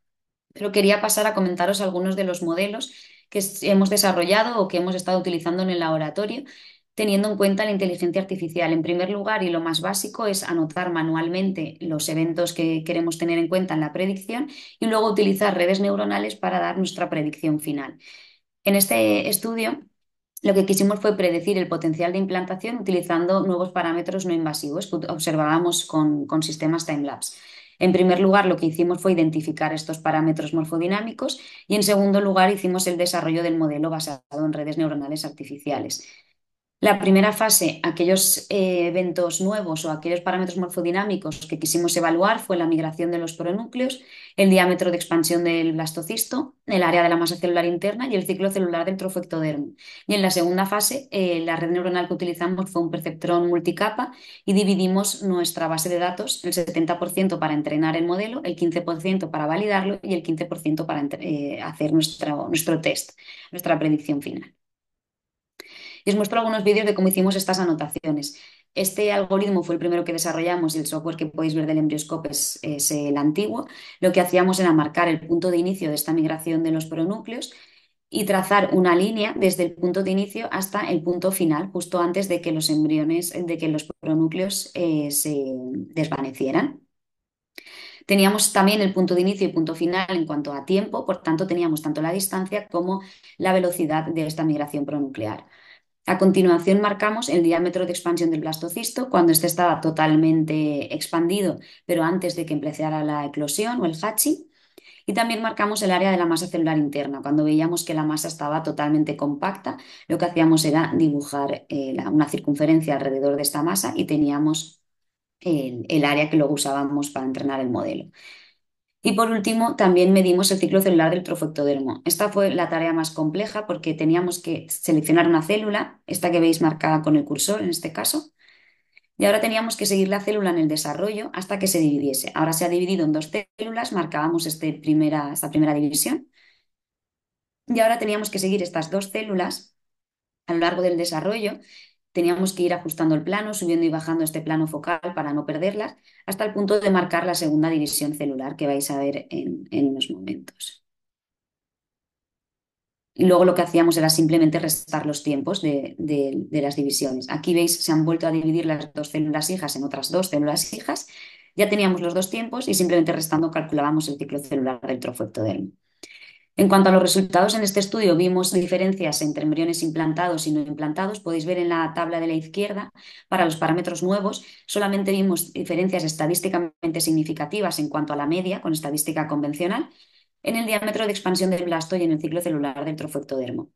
[SPEAKER 4] pero quería pasar a comentaros algunos de los modelos que hemos desarrollado o que hemos estado utilizando en el laboratorio, teniendo en cuenta la inteligencia artificial. En primer lugar, y lo más básico, es anotar manualmente los eventos que queremos tener en cuenta en la predicción y luego utilizar redes neuronales para dar nuestra predicción final. En este estudio, lo que quisimos fue predecir el potencial de implantación utilizando nuevos parámetros no invasivos que observábamos con sistemas time-lapse. En primer lugar, lo que hicimos fue identificar estos parámetros morfodinámicos y en segundo lugar hicimos el desarrollo del modelo basado en redes neuronales artificiales. La primera fase, aquellos eventos nuevos o aquellos parámetros morfodinámicos que quisimos evaluar fue la migración de los pronúcleos, el diámetro de expansión del blastocisto, el área de la masa celular interna y el ciclo celular del trofectodermo. Y en la segunda fase, la red neuronal que utilizamos fue un perceptrón multicapa y dividimos nuestra base de datos, el 70% para entrenar el modelo, el 15% para validarlo y el 15% para hacer nuestro test, nuestra predicción final. Y os muestro algunos vídeos de cómo hicimos estas anotaciones. Este algoritmo fue el primero que desarrollamos y el software que podéis ver del EmbryoScope es el antiguo. Lo que hacíamos era marcar el punto de inicio de esta migración de los pronúcleos y trazar una línea desde el punto de inicio hasta el punto final, justo antes de que los embriones, de que los pronúcleos se desvanecieran. Teníamos también el punto de inicio y punto final en cuanto a tiempo, por tanto teníamos tanto la distancia como la velocidad de esta migración pronuclear. A continuación marcamos el diámetro de expansión del blastocisto cuando este estaba totalmente expandido, pero antes de que empezara la eclosión o el hatching. Y también marcamos el área de la masa celular interna. Cuando veíamos que la masa estaba totalmente compacta, lo que hacíamos era dibujar una circunferencia alrededor de esta masa y teníamos el área que luego usábamos para entrenar el modelo. Y por último, también medimos el ciclo celular del trofectodermo. Esta fue la tarea más compleja porque teníamos que seleccionar una célula, esta que veis marcada con el cursor en este caso, y ahora teníamos que seguir la célula en el desarrollo hasta que se dividiese. Ahora se ha dividido en dos células, marcábamos esta primera división, y ahora teníamos que seguir estas dos células a lo largo del desarrollo. Teníamos que ir ajustando el plano, subiendo y bajando este plano focal para no perderlas, hasta el punto de marcar la segunda división celular que vais a ver en unos momentos. Y luego lo que hacíamos era simplemente restar los tiempos de las divisiones. Aquí veis, se han vuelto a dividir las dos células hijas en otras dos células hijas. Ya teníamos los dos tiempos y simplemente restando calculábamos el ciclo celular del trofectodermo. En cuanto a los resultados en este estudio, vimos diferencias entre embriones implantados y no implantados. Podéis ver en la tabla de la izquierda, para los parámetros nuevos, solamente vimos diferencias estadísticamente significativas en cuanto a la media, con estadística convencional, en el diámetro de expansión del blasto y en el ciclo celular del trofectodermo.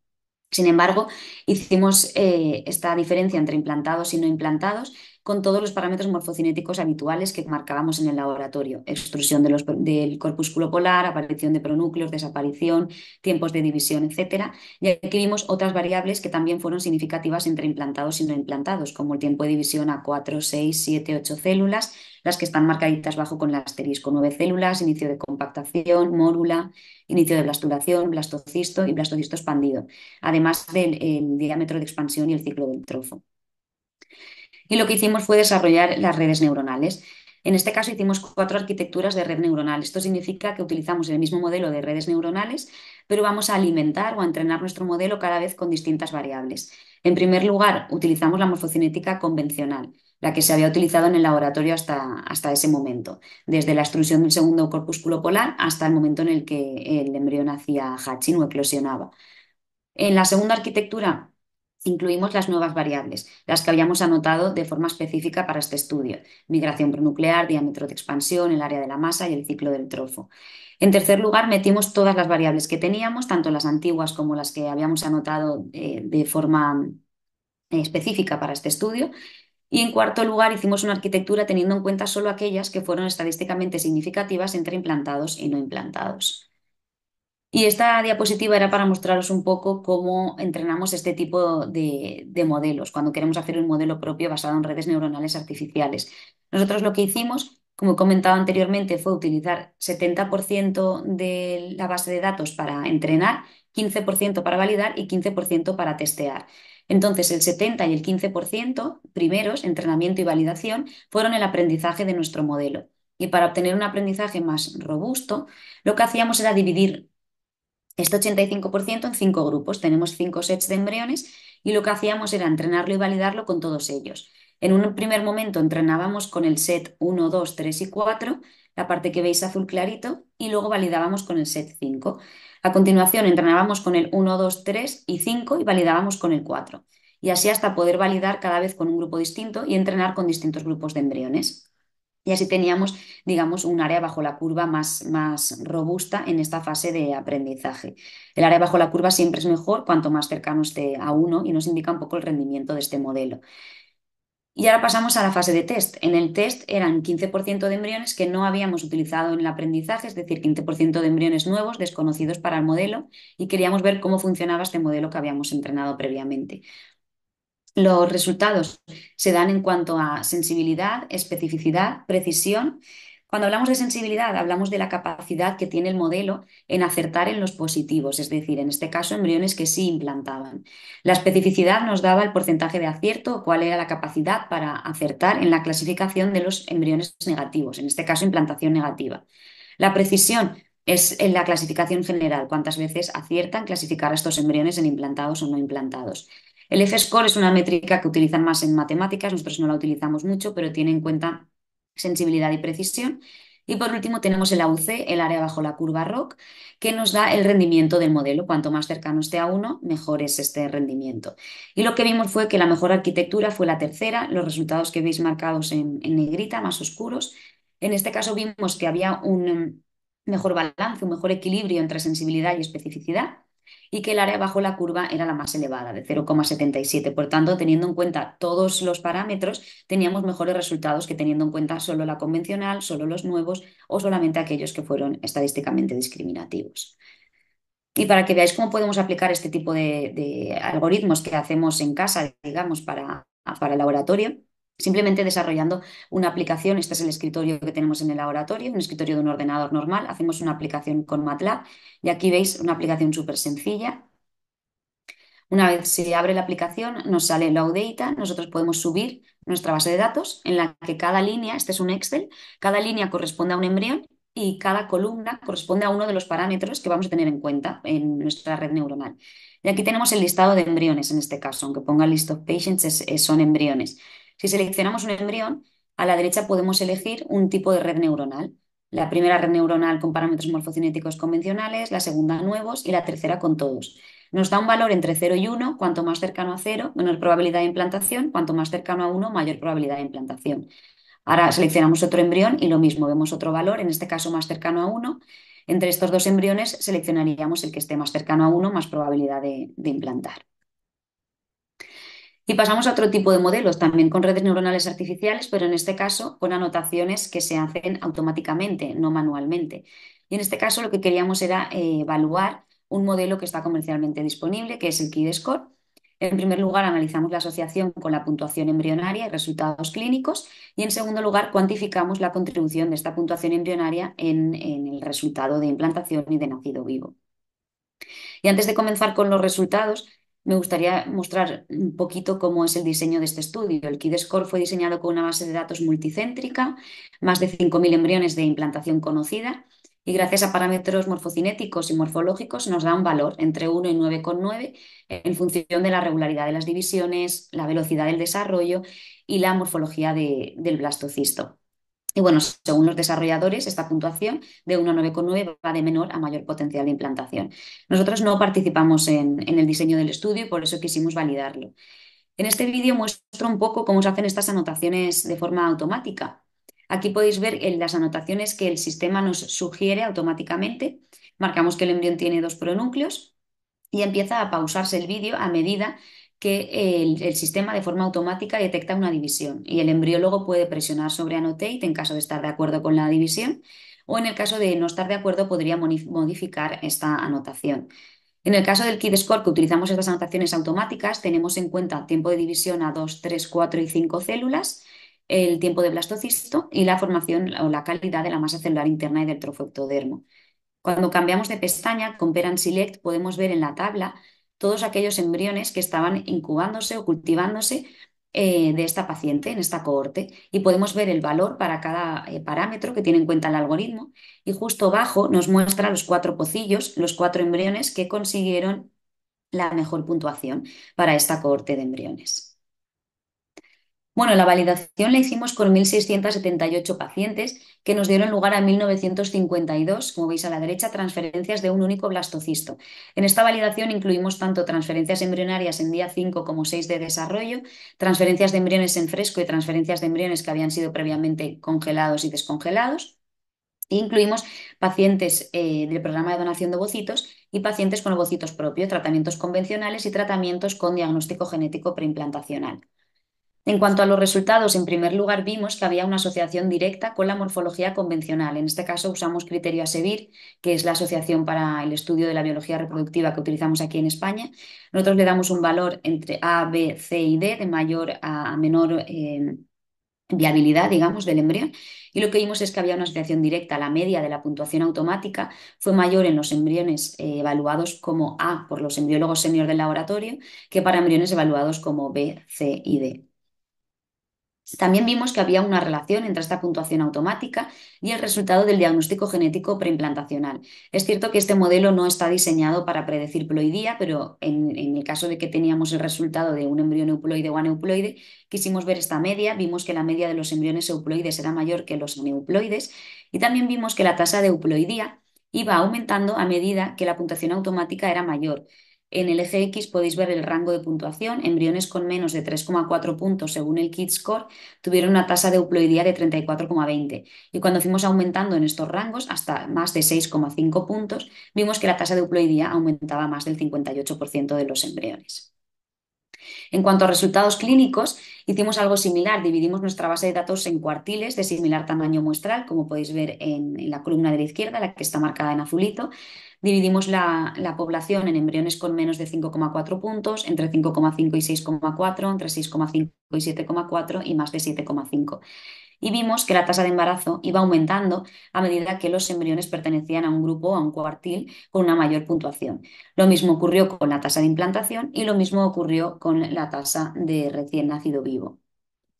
[SPEAKER 4] Sin embargo, hicimos esta diferencia entre implantados y no implantados con todos los parámetros morfocinéticos habituales que marcábamos en el laboratorio: extrusión del corpúsculo polar, aparición de pronúcleos, desaparición, tiempos de división, etc. Y aquí vimos otras variables que también fueron significativas entre implantados y no implantados, como el tiempo de división a 4, 6, 7, 8 células, las que están marcaditas bajo con el asterisco: 9 células, inicio de compactación, mórula, inicio de blastulación, blastocisto y blastocisto expandido, además del diámetro de expansión y el ciclo del trofo. Y lo que hicimos fue desarrollar las redes neuronales. En este caso hicimos 4 arquitecturas de red neuronal. Esto significa que utilizamos el mismo modelo de redes neuronales, pero vamos a alimentar o a entrenar nuestro modelo cada vez con distintas variables. En primer lugar, utilizamos la morfocinética convencional. la que se había utilizado en el laboratorio hasta ese momento, desde la extrusión del segundo corpúsculo polar hasta el momento en el que el embrión hacía hatching o eclosionaba. En la segunda arquitectura incluimos las nuevas variables, las que habíamos anotado de forma específica para este estudio: migración pronuclear, diámetro de expansión, el área de la masa y el ciclo del trofo. En tercer lugar, metimos todas las variables que teníamos, tanto las antiguas como las que habíamos anotado de forma específica para este estudio. Y en cuarto lugar, hicimos una arquitectura teniendo en cuenta solo aquellas que fueron estadísticamente significativas entre implantados y no implantados. Y esta diapositiva era para mostraros un poco cómo entrenamos este tipo de modelos cuando queremos hacer un modelo propio basado en redes neuronales artificiales. Nosotros lo que hicimos, como he comentado anteriormente, fue utilizar 70% de la base de datos para entrenar, 15% para validar y 15% para testear. Entonces, el 70 y el 15% primeros, entrenamiento y validación, fueron el aprendizaje de nuestro modelo. Y para obtener un aprendizaje más robusto, lo que hacíamos era dividir este 85% en 5 grupos. Tenemos 5 sets de embriones y lo que hacíamos era entrenarlo y validarlo con todos ellos. En un primer momento entrenábamos con el set 1, 2, 3 y 4, la parte que veis azul clarito, y luego validábamos con el set 5. A continuación entrenábamos con el 1, 2, 3 y 5 y validábamos con el 4. Y así hasta poder validar cada vez con un grupo distinto y entrenar con distintos grupos de embriones. Y así teníamos, digamos, un área bajo la curva más robusta en esta fase de aprendizaje. El área bajo la curva siempre es mejor cuanto más cercano esté a 1 y nos indica un poco el rendimiento de este modelo. Y ahora pasamos a la fase de test. En el test eran 15% de embriones que no habíamos utilizado en el aprendizaje, es decir, 15% de embriones nuevos, desconocidos para el modelo, y queríamos ver cómo funcionaba este modelo que habíamos entrenado previamente. Los resultados se dan en cuanto a sensibilidad, especificidad, precisión. Cuando hablamos de sensibilidad, hablamos de la capacidad que tiene el modelo en acertar en los positivos, es decir, en este caso, embriones que sí implantaban. La especificidad nos daba el porcentaje de acierto o cuál era la capacidad para acertar en la clasificación de los embriones negativos, en este caso, implantación negativa. La precisión es en la clasificación general, cuántas veces aciertan clasificar a estos embriones en implantados o no implantados. El F-score es una métrica que utilizan más en matemáticas, nosotros no la utilizamos mucho, pero tiene en cuenta sensibilidad y precisión. Y por último tenemos el AUC, el área bajo la curva ROC, que nos da el rendimiento del modelo. Cuanto más cercano esté a 1, mejor es este rendimiento. Y lo que vimos fue que la mejor arquitectura fue la tercera, los resultados que veis marcados en negrita, más oscuros. En este caso vimos que había un mejor balance, un mejor equilibrio entre sensibilidad y especificidad, y que el área bajo la curva era la más elevada, de 0,77. Por tanto, teniendo en cuenta todos los parámetros, teníamos mejores resultados que teniendo en cuenta solo la convencional, solo los nuevos o solamente aquellos que fueron estadísticamente discriminativos. Y para que veáis cómo podemos aplicar este tipo de algoritmos que hacemos en casa, digamos, para el laboratorio, simplemente desarrollando una aplicación. Este es el escritorio que tenemos en el laboratorio, un escritorio de un ordenador normal. Hacemos una aplicación con MATLAB y aquí veis una aplicación súper sencilla. Una vez se abre la aplicación, nos sale Low Data, nosotros podemos subir nuestra base de datos en la que cada línea, este es un Excel, cada línea corresponde a un embrión y cada columna corresponde a uno de los parámetros que vamos a tener en cuenta en nuestra red neuronal. Y aquí tenemos el listado de embriones en este caso, aunque ponga list of patients, son embriones. Si seleccionamos un embrión, a la derecha podemos elegir un tipo de red neuronal. La primera red neuronal con parámetros morfocinéticos convencionales, la segunda nuevos y la tercera con todos. Nos da un valor entre 0 y 1, cuanto más cercano a 0, menor probabilidad de implantación, cuanto más cercano a 1, mayor probabilidad de implantación. Ahora seleccionamos otro embrión y lo mismo, vemos otro valor, en este caso más cercano a 1. Entre estos dos embriones seleccionaríamos el que esté más cercano a 1, más probabilidad de implantar. Y pasamos a otro tipo de modelos, también con redes neuronales artificiales, pero en este caso con anotaciones que se hacen automáticamente, no manualmente. Y en este caso lo que queríamos era evaluar un modelo que está comercialmente disponible, que es el KID-Score. En primer lugar, analizamos la asociación con la puntuación embrionaria y resultados clínicos. Y en segundo lugar, cuantificamos la contribución de esta puntuación embrionaria en el resultado de implantación y de nacido vivo. Y antes de comenzar con los resultados, me gustaría mostrar un poquito cómo es el diseño de este estudio. El KID-Score fue diseñado con una base de datos multicéntrica, más de 5.000 embriones de implantación conocida, y gracias a parámetros morfocinéticos y morfológicos nos da un valor entre 1 y 9,9 en función de la regularidad de las divisiones, la velocidad del desarrollo y la morfología del blastocisto. Y bueno, según los desarrolladores, esta puntuación de 1 a 9,9 va de menor a mayor potencial de implantación. Nosotros no participamos en el diseño del estudio y por eso quisimos validarlo. En este vídeo muestro un poco cómo se hacen estas anotaciones de forma automática. Aquí podéis ver las anotaciones que el sistema nos sugiere automáticamente. Marcamos que el embrión tiene 2 pronúcleos y empieza a pausarse el vídeo a medida que el sistema de forma automática detecta una división y el embriólogo puede presionar sobre Annotate en caso de estar de acuerdo con la división o en el caso de no estar de acuerdo podría modificar esta anotación. En el caso del KID-Score, que utilizamos estas anotaciones automáticas, tenemos en cuenta tiempo de división a 2, 3, 4 y 5 células, el tiempo de blastocisto y la formación o la calidad de la masa celular interna y del trofectodermo. Cuando cambiamos de pestaña, Compare and Select, podemos ver en la tabla todos aquellos embriones que estaban incubándose o cultivándose de esta paciente, en esta cohorte, y podemos ver el valor para cada parámetro que tiene en cuenta el algoritmo. Y justo abajo nos muestra los 4 pocillos, los 4 embriones que consiguieron la mejor puntuación para esta cohorte de embriones. Bueno, la validación la hicimos con 1.678 pacientes que nos dieron lugar a 1.952, como veis a la derecha, transferencias de un único blastocisto. En esta validación incluimos tanto transferencias embrionarias en día 5 como 6 de desarrollo, transferencias de embriones en fresco y transferencias de embriones que habían sido previamente congelados y descongelados. E incluimos pacientes del programa de donación de ovocitos y pacientes con ovocitos propios, tratamientos convencionales y tratamientos con diagnóstico genético preimplantacional. En cuanto a los resultados, en primer lugar vimos que había una asociación directa con la morfología convencional. En este caso usamos criterio ASEVIR, que es la Asociación para el Estudio de la Biología Reproductiva que utilizamos aquí en España. Nosotros le damos un valor entre A, B, C y D, de mayor a menor viabilidad, digamos, del embrión. Y lo que vimos es que había una asociación directa. La media de la puntuación automática fue mayor en los embriones evaluados como A por los embriólogos senior del laboratorio que para embriones evaluados como B, C y D. También vimos que había una relación entre esta puntuación automática y el resultado del diagnóstico genético preimplantacional. Es cierto que este modelo no está diseñado para predecir ploidía, pero en el caso de que teníamos el resultado de un embrión euploide o aneuploide, quisimos ver esta media, vimos que la media de los embriones euploides era mayor que los aneuploides y también vimos que la tasa de euploidía iba aumentando a medida que la puntuación automática era mayor. En el eje X podéis ver el rango de puntuación. Embriones con menos de 3,4 puntos según el KID-Score tuvieron una tasa de euploidía de 34,20. Y cuando fuimos aumentando en estos rangos hasta más de 6,5 puntos, vimos que la tasa de euploidía aumentaba más del 58% de los embriones. En cuanto a resultados clínicos, hicimos algo similar. Dividimos nuestra base de datos en cuartiles de similar tamaño muestral, como podéis ver en la columna de la izquierda, la que está marcada en azulito. Dividimos la población en embriones con menos de 5,4 puntos, entre 5,5 y 6,4, entre 6,5 y 7,4 y más de 7,5. Y vimos que la tasa de embarazo iba aumentando a medida que los embriones pertenecían a un grupo o a un cuartil con una mayor puntuación. Lo mismo ocurrió con la tasa de implantación y lo mismo ocurrió con la tasa de recién nacido vivo.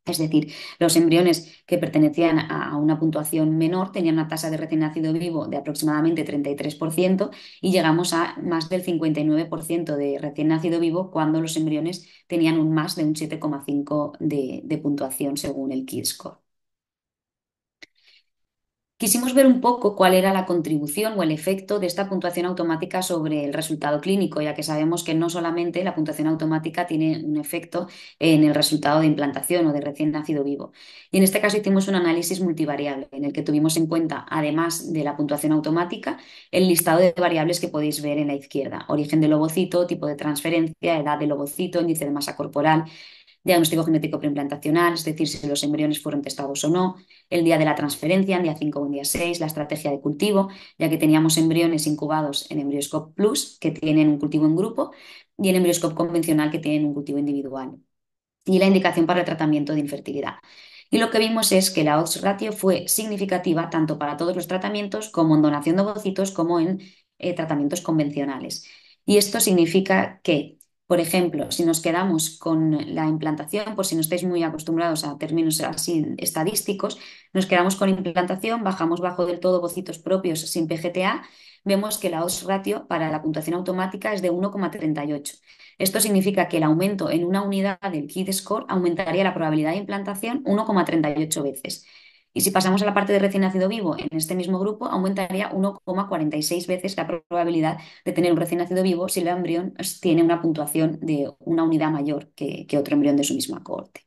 [SPEAKER 4] Es decir, los embriones que pertenecían a una puntuación menor tenían una tasa de recién nacido vivo de aproximadamente 33% y llegamos a más del 59% de recién nacido vivo cuando los embriones tenían más de un 7,5 de puntuación según el KID-Score. Quisimos ver un poco cuál era la contribución o el efecto de esta puntuación automática sobre el resultado clínico, ya que sabemos que no solamente la puntuación automática tiene un efecto en el resultado de implantación o de recién nacido vivo. Y en este caso hicimos un análisis multivariable en el que tuvimos en cuenta, además de la puntuación automática, el listado de variables que podéis ver en la izquierda: origen del ovocito, tipo de transferencia, edad del ovocito, índice de masa corporal, diagnóstico genético preimplantacional, es decir, si los embriones fueron testados o no, el día de la transferencia, en día 5 o en día 6, la estrategia de cultivo, ya que teníamos embriones incubados en EmbryoScope Plus, que tienen un cultivo en grupo, y en EmbryoScope convencional, que tienen un cultivo individual, y la indicación para el tratamiento de infertilidad. Y lo que vimos es que la odds ratio fue significativa tanto para todos los tratamientos como en donación de ovocitos como en tratamientos convencionales. Y esto significa que Por ejemplo, si nos quedamos con la implantación, por si no estáis muy acostumbrados a términos así estadísticos, nos quedamos con implantación, bajamos bajo del todo bocitos propios sin PGTA, vemos que la odds ratio para la puntuación automática es de 1,38. Esto significa que el aumento en una unidad del KID score aumentaría la probabilidad de implantación 1,38 veces. Y si pasamos a la parte de recién nacido vivo, en este mismo grupo aumentaría 1,46 veces la probabilidad de tener un recién nacido vivo si el embrión tiene una puntuación de una unidad mayor que otro embrión de su misma cohorte.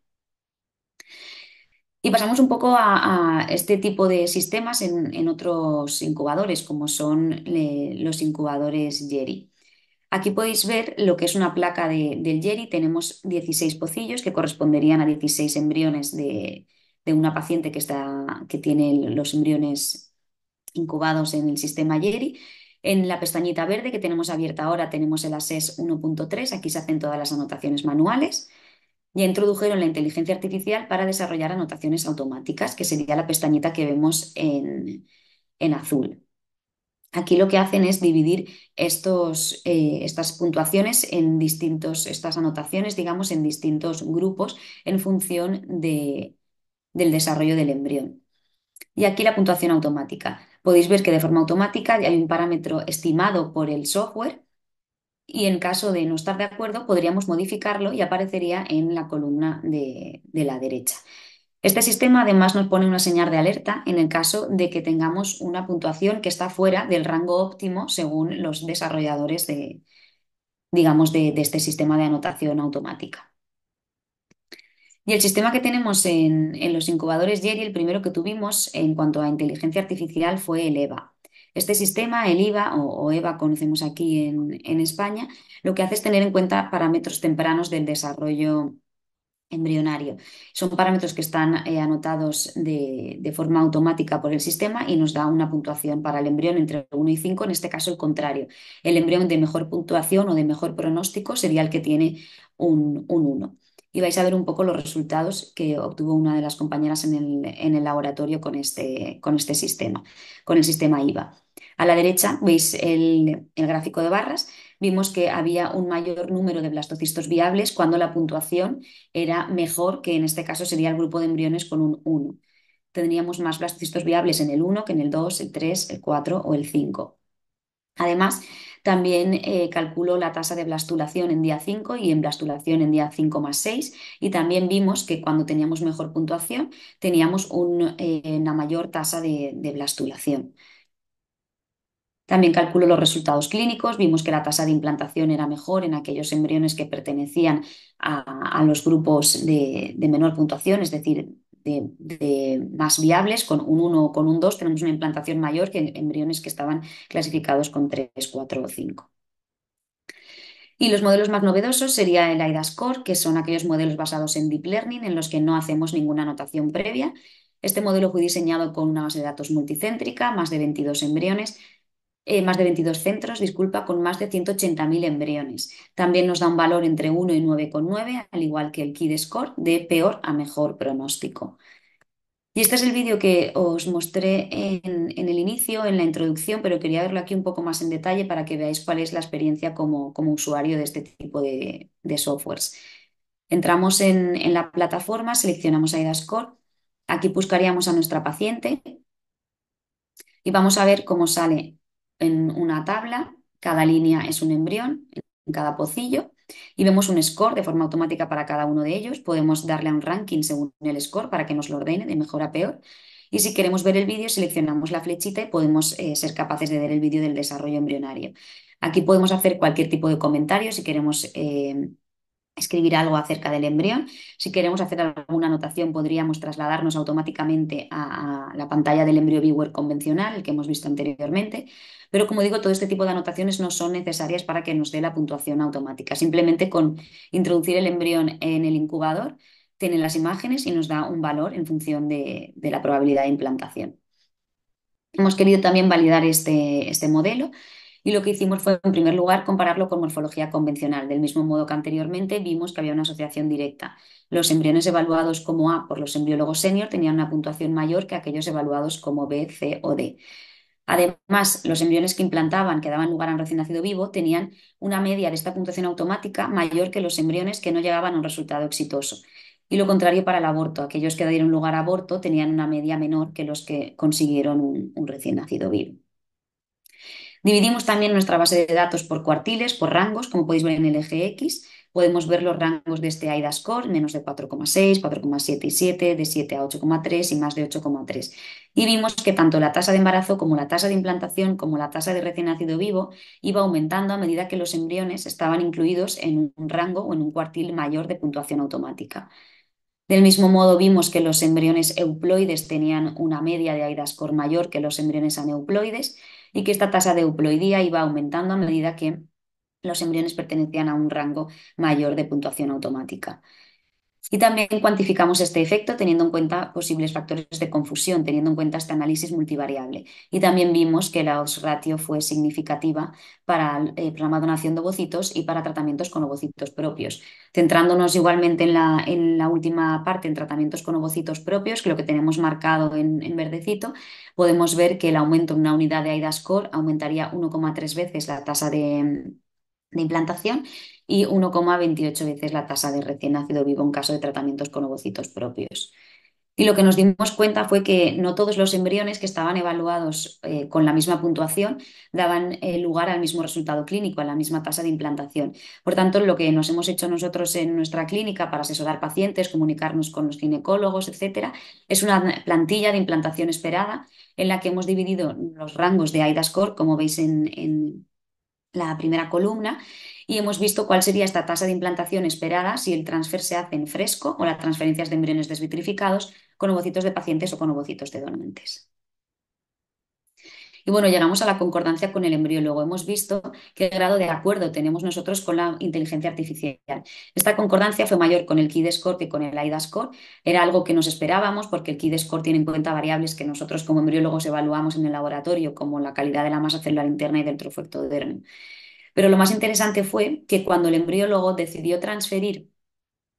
[SPEAKER 4] Y pasamos un poco a este tipo de sistemas en otros incubadores, como son los incubadores Yeri. Aquí podéis ver lo que es una placa del Yeri. Tenemos 16 pocillos que corresponderían a 16 embriones de una paciente que tiene los embriones incubados en el sistema Yeri. En la pestañita verde que tenemos abierta ahora tenemos el ASES 1.3. Aquí se hacen todas las anotaciones manuales. Ya introdujeron la inteligencia artificial para desarrollar anotaciones automáticas, que sería la pestañita que vemos en azul. Aquí lo que hacen es dividir estas puntuaciones estas anotaciones, digamos, en distintos grupos en función del desarrollo del embrión. Y aquí la puntuación automática. Podéis ver que de forma automática hay un parámetro estimado por el software y en caso de no estar de acuerdo podríamos modificarlo y aparecería en la columna de la derecha. Este sistema además nos pone una señal de alerta en el caso de que tengamos una puntuación que está fuera del rango óptimo según los desarrolladores digamos, de este sistema de anotación automática. Y el sistema que tenemos en los incubadores Yeri, el primero que tuvimos en cuanto a inteligencia artificial fue el EVA. Este sistema, el IVA o EVA conocemos aquí en España, lo que hace es tener en cuenta parámetros tempranos del desarrollo embrionario. Son parámetros que están anotados de forma automática por el sistema y nos da una puntuación para el embrión entre 1 y 5, en este caso el contrario. El embrión de mejor puntuación o de mejor pronóstico sería el que tiene un 1. Y vais a ver un poco los resultados que obtuvo una de las compañeras en el laboratorio con este sistema, con el sistema IVA. A la derecha veis el gráfico de barras. Vimos que había un mayor número de blastocistos viables cuando la puntuación era mejor, que en este caso sería el grupo de embriones con un 1. Tendríamos más blastocistos viables en el 1 que en el 2, el 3, el 4 o el 5. Además, también calculó la tasa de blastulación en día 5 y en blastulación en día 5 más 6, y también vimos que cuando teníamos mejor puntuación teníamos una mayor tasa de blastulación. También calculó los resultados clínicos, vimos que la tasa de implantación era mejor en aquellos embriones que pertenecían a los grupos de menor puntuación, es decir, de más viables, con un 1 o con un 2 tenemos una implantación mayor que embriones que estaban clasificados con 3, 4 o 5. Y los modelos más novedosos sería el AIDA-Score, que son aquellos modelos basados en Deep Learning en los que no hacemos ninguna anotación previa. Este modelo fue diseñado con una base de datos multicéntrica, más de 22 embriones, más de 22 centros, disculpa, con más de 180.000 embriones. También nos da un valor entre 1 y 9,9, al igual que el KID score, de peor a mejor pronóstico. Y este es el vídeo que os mostré en el inicio, en la introducción, pero quería verlo aquí un poco más en detalle para que veáis cuál es la experiencia como usuario de este tipo de softwares. Entramos en la plataforma, seleccionamos AIDA-Score, aquí buscaríamos a nuestra paciente y vamos a ver cómo sale en una tabla. Cada línea es un embrión en cada pocillo y vemos un score de forma automática para cada uno de ellos. Podemos darle a un ranking según el score para que nos lo ordene de mejor a peor. Y si queremos ver el vídeo, seleccionamos la flechita y podemos ser capaces de ver el vídeo del desarrollo embrionario. Aquí podemos hacer cualquier tipo de comentario si queremos escribir algo acerca del embrión. Si queremos hacer alguna anotación, podríamos trasladarnos automáticamente a la pantalla del embryo viewer convencional, el que hemos visto anteriormente. Pero como digo, todo este tipo de anotaciones no son necesarias para que nos dé la puntuación automática. Simplemente con introducir el embrión en el incubador, tiene las imágenes y nos da un valor en función de la probabilidad de implantación. Hemos querido también validar este modelo. Y lo que hicimos fue, en primer lugar, compararlo con morfología convencional. Del mismo modo que anteriormente vimos que había una asociación directa. Los embriones evaluados como A por los embriólogos senior tenían una puntuación mayor que aquellos evaluados como B, C o D. Además, los embriones que implantaban, que daban lugar a un recién nacido vivo, tenían una media de esta puntuación automática mayor que los embriones que no llegaban a un resultado exitoso. Y lo contrario para el aborto. Aquellos que dieron lugar a aborto tenían una media menor que los que consiguieron un recién nacido vivo. Dividimos también nuestra base de datos por cuartiles, por rangos, como podéis ver en el eje X. Podemos ver los rangos de este AIDA score, menos de 4,6, 4,7 y 7, de 7 a 8,3 y más de 8,3. Y vimos que tanto la tasa de embarazo como la tasa de implantación como la tasa de recién nacido vivo iba aumentando a medida que los embriones estaban incluidos en un rango o en un cuartil mayor de puntuación automática. Del mismo modo, vimos que los embriones euploides tenían una media de AIDA score mayor que los embriones aneuploides y que esta tasa de euploidía iba aumentando a medida que los embriones pertenecían a un rango mayor de puntuación automática. Y también cuantificamos este efecto teniendo en cuenta posibles factores de confusión, teniendo en cuenta este análisis multivariable. Y también vimos que la odds ratio fue significativa para el programa de donación de ovocitos y para tratamientos con ovocitos propios. Centrándonos igualmente en la última parte, en tratamientos con ovocitos propios, que lo que tenemos marcado en verdecito, podemos ver que el aumento en una unidad de AIDA score aumentaría 1,3 veces la tasa de implantación y 1,28 veces la tasa de recién nacido vivo en caso de tratamientos con ovocitos propios. Y lo que nos dimos cuenta fue que no todos los embriones que estaban evaluados con la misma puntuación daban lugar al mismo resultado clínico, a la misma tasa de implantación. Por tanto, lo que nos hemos hecho nosotros en nuestra clínica para asesorar pacientes, comunicarnos con los ginecólogos, etcétera, es una plantilla de implantación esperada en la que hemos dividido los rangos de AIDA score, como veis en la primera columna, y hemos visto cuál sería esta tasa de implantación esperada si el transfer se hace en fresco o las transferencias de embriones desvitrificados con ovocitos de pacientes o con ovocitos de donantes. Y bueno, llegamos a la concordancia con el embriólogo. Hemos visto qué grado de acuerdo tenemos nosotros con la inteligencia artificial. Esta concordancia fue mayor con el KID-score que con el AIDA-score. Era algo que nos esperábamos porque el KID-score tiene en cuenta variables que nosotros como embriólogos evaluamos en el laboratorio, como la calidad de la masa celular interna y del trofectodermo. Pero lo más interesante fue que cuando el embriólogo decidió transferir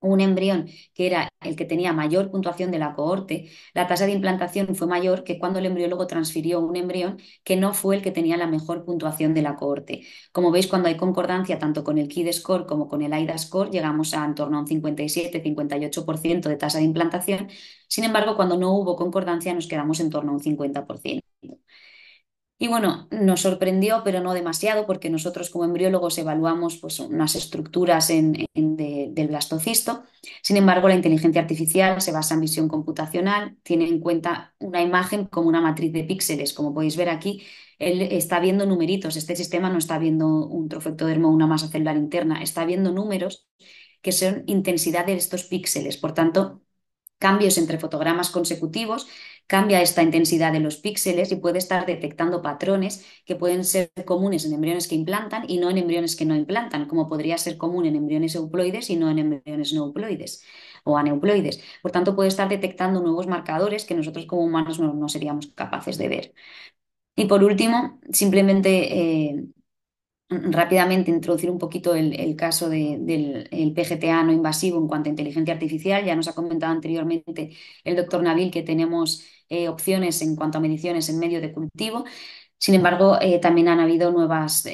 [SPEAKER 4] un embrión que era el que tenía mayor puntuación de la cohorte, la tasa de implantación fue mayor que cuando el embriólogo transfirió un embrión que no fue el que tenía la mejor puntuación de la cohorte. Como veis, cuando hay concordancia tanto con el KID-score como con el AIDA-score, llegamos a en torno a un 57-58% de tasa de implantación. Sin embargo, cuando no hubo concordancia, nos quedamos en torno a un 50%. Y bueno, nos sorprendió, pero no demasiado, porque nosotros como embriólogos evaluamos pues, unas estructuras del blastocisto. Sin embargo, la inteligencia artificial se basa en visión computacional, tiene en cuenta una imagen como una matriz de píxeles. Como podéis ver aquí, él está viendo numeritos. Este sistema no está viendo un trofectodermo o una masa celular interna, está viendo números que son intensidad de estos píxeles. Por tanto, cambios entre fotogramas consecutivos, cambia esta intensidad de los píxeles y puede estar detectando patrones que pueden ser comunes en embriones que implantan y no en embriones que no implantan, como podría ser común en embriones euploides y no en embriones no euploides o aneuploides. Por tanto, puede estar detectando nuevos marcadores que nosotros como humanos no seríamos capaces de ver. Y por último, simplemente rápidamente introducir un poquito el caso del el PGTA no invasivo en cuanto a inteligencia artificial. Ya nos ha comentado anteriormente el doctor Nabil que tenemos opciones en cuanto a mediciones en medio de cultivo. Sin embargo, también han habido nuevas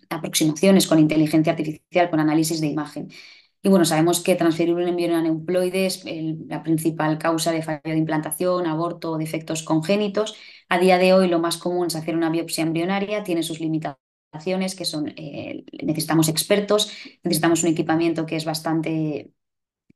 [SPEAKER 4] aproximaciones con inteligencia artificial, con análisis de imagen. Y bueno, sabemos que transferir un embrión aneuploide es la principal causa de fallo de implantación, aborto o defectos congénitos. A día de hoy lo más común es hacer una biopsia embrionaria, tiene sus limitaciones que son, necesitamos expertos, necesitamos un equipamiento que es bastante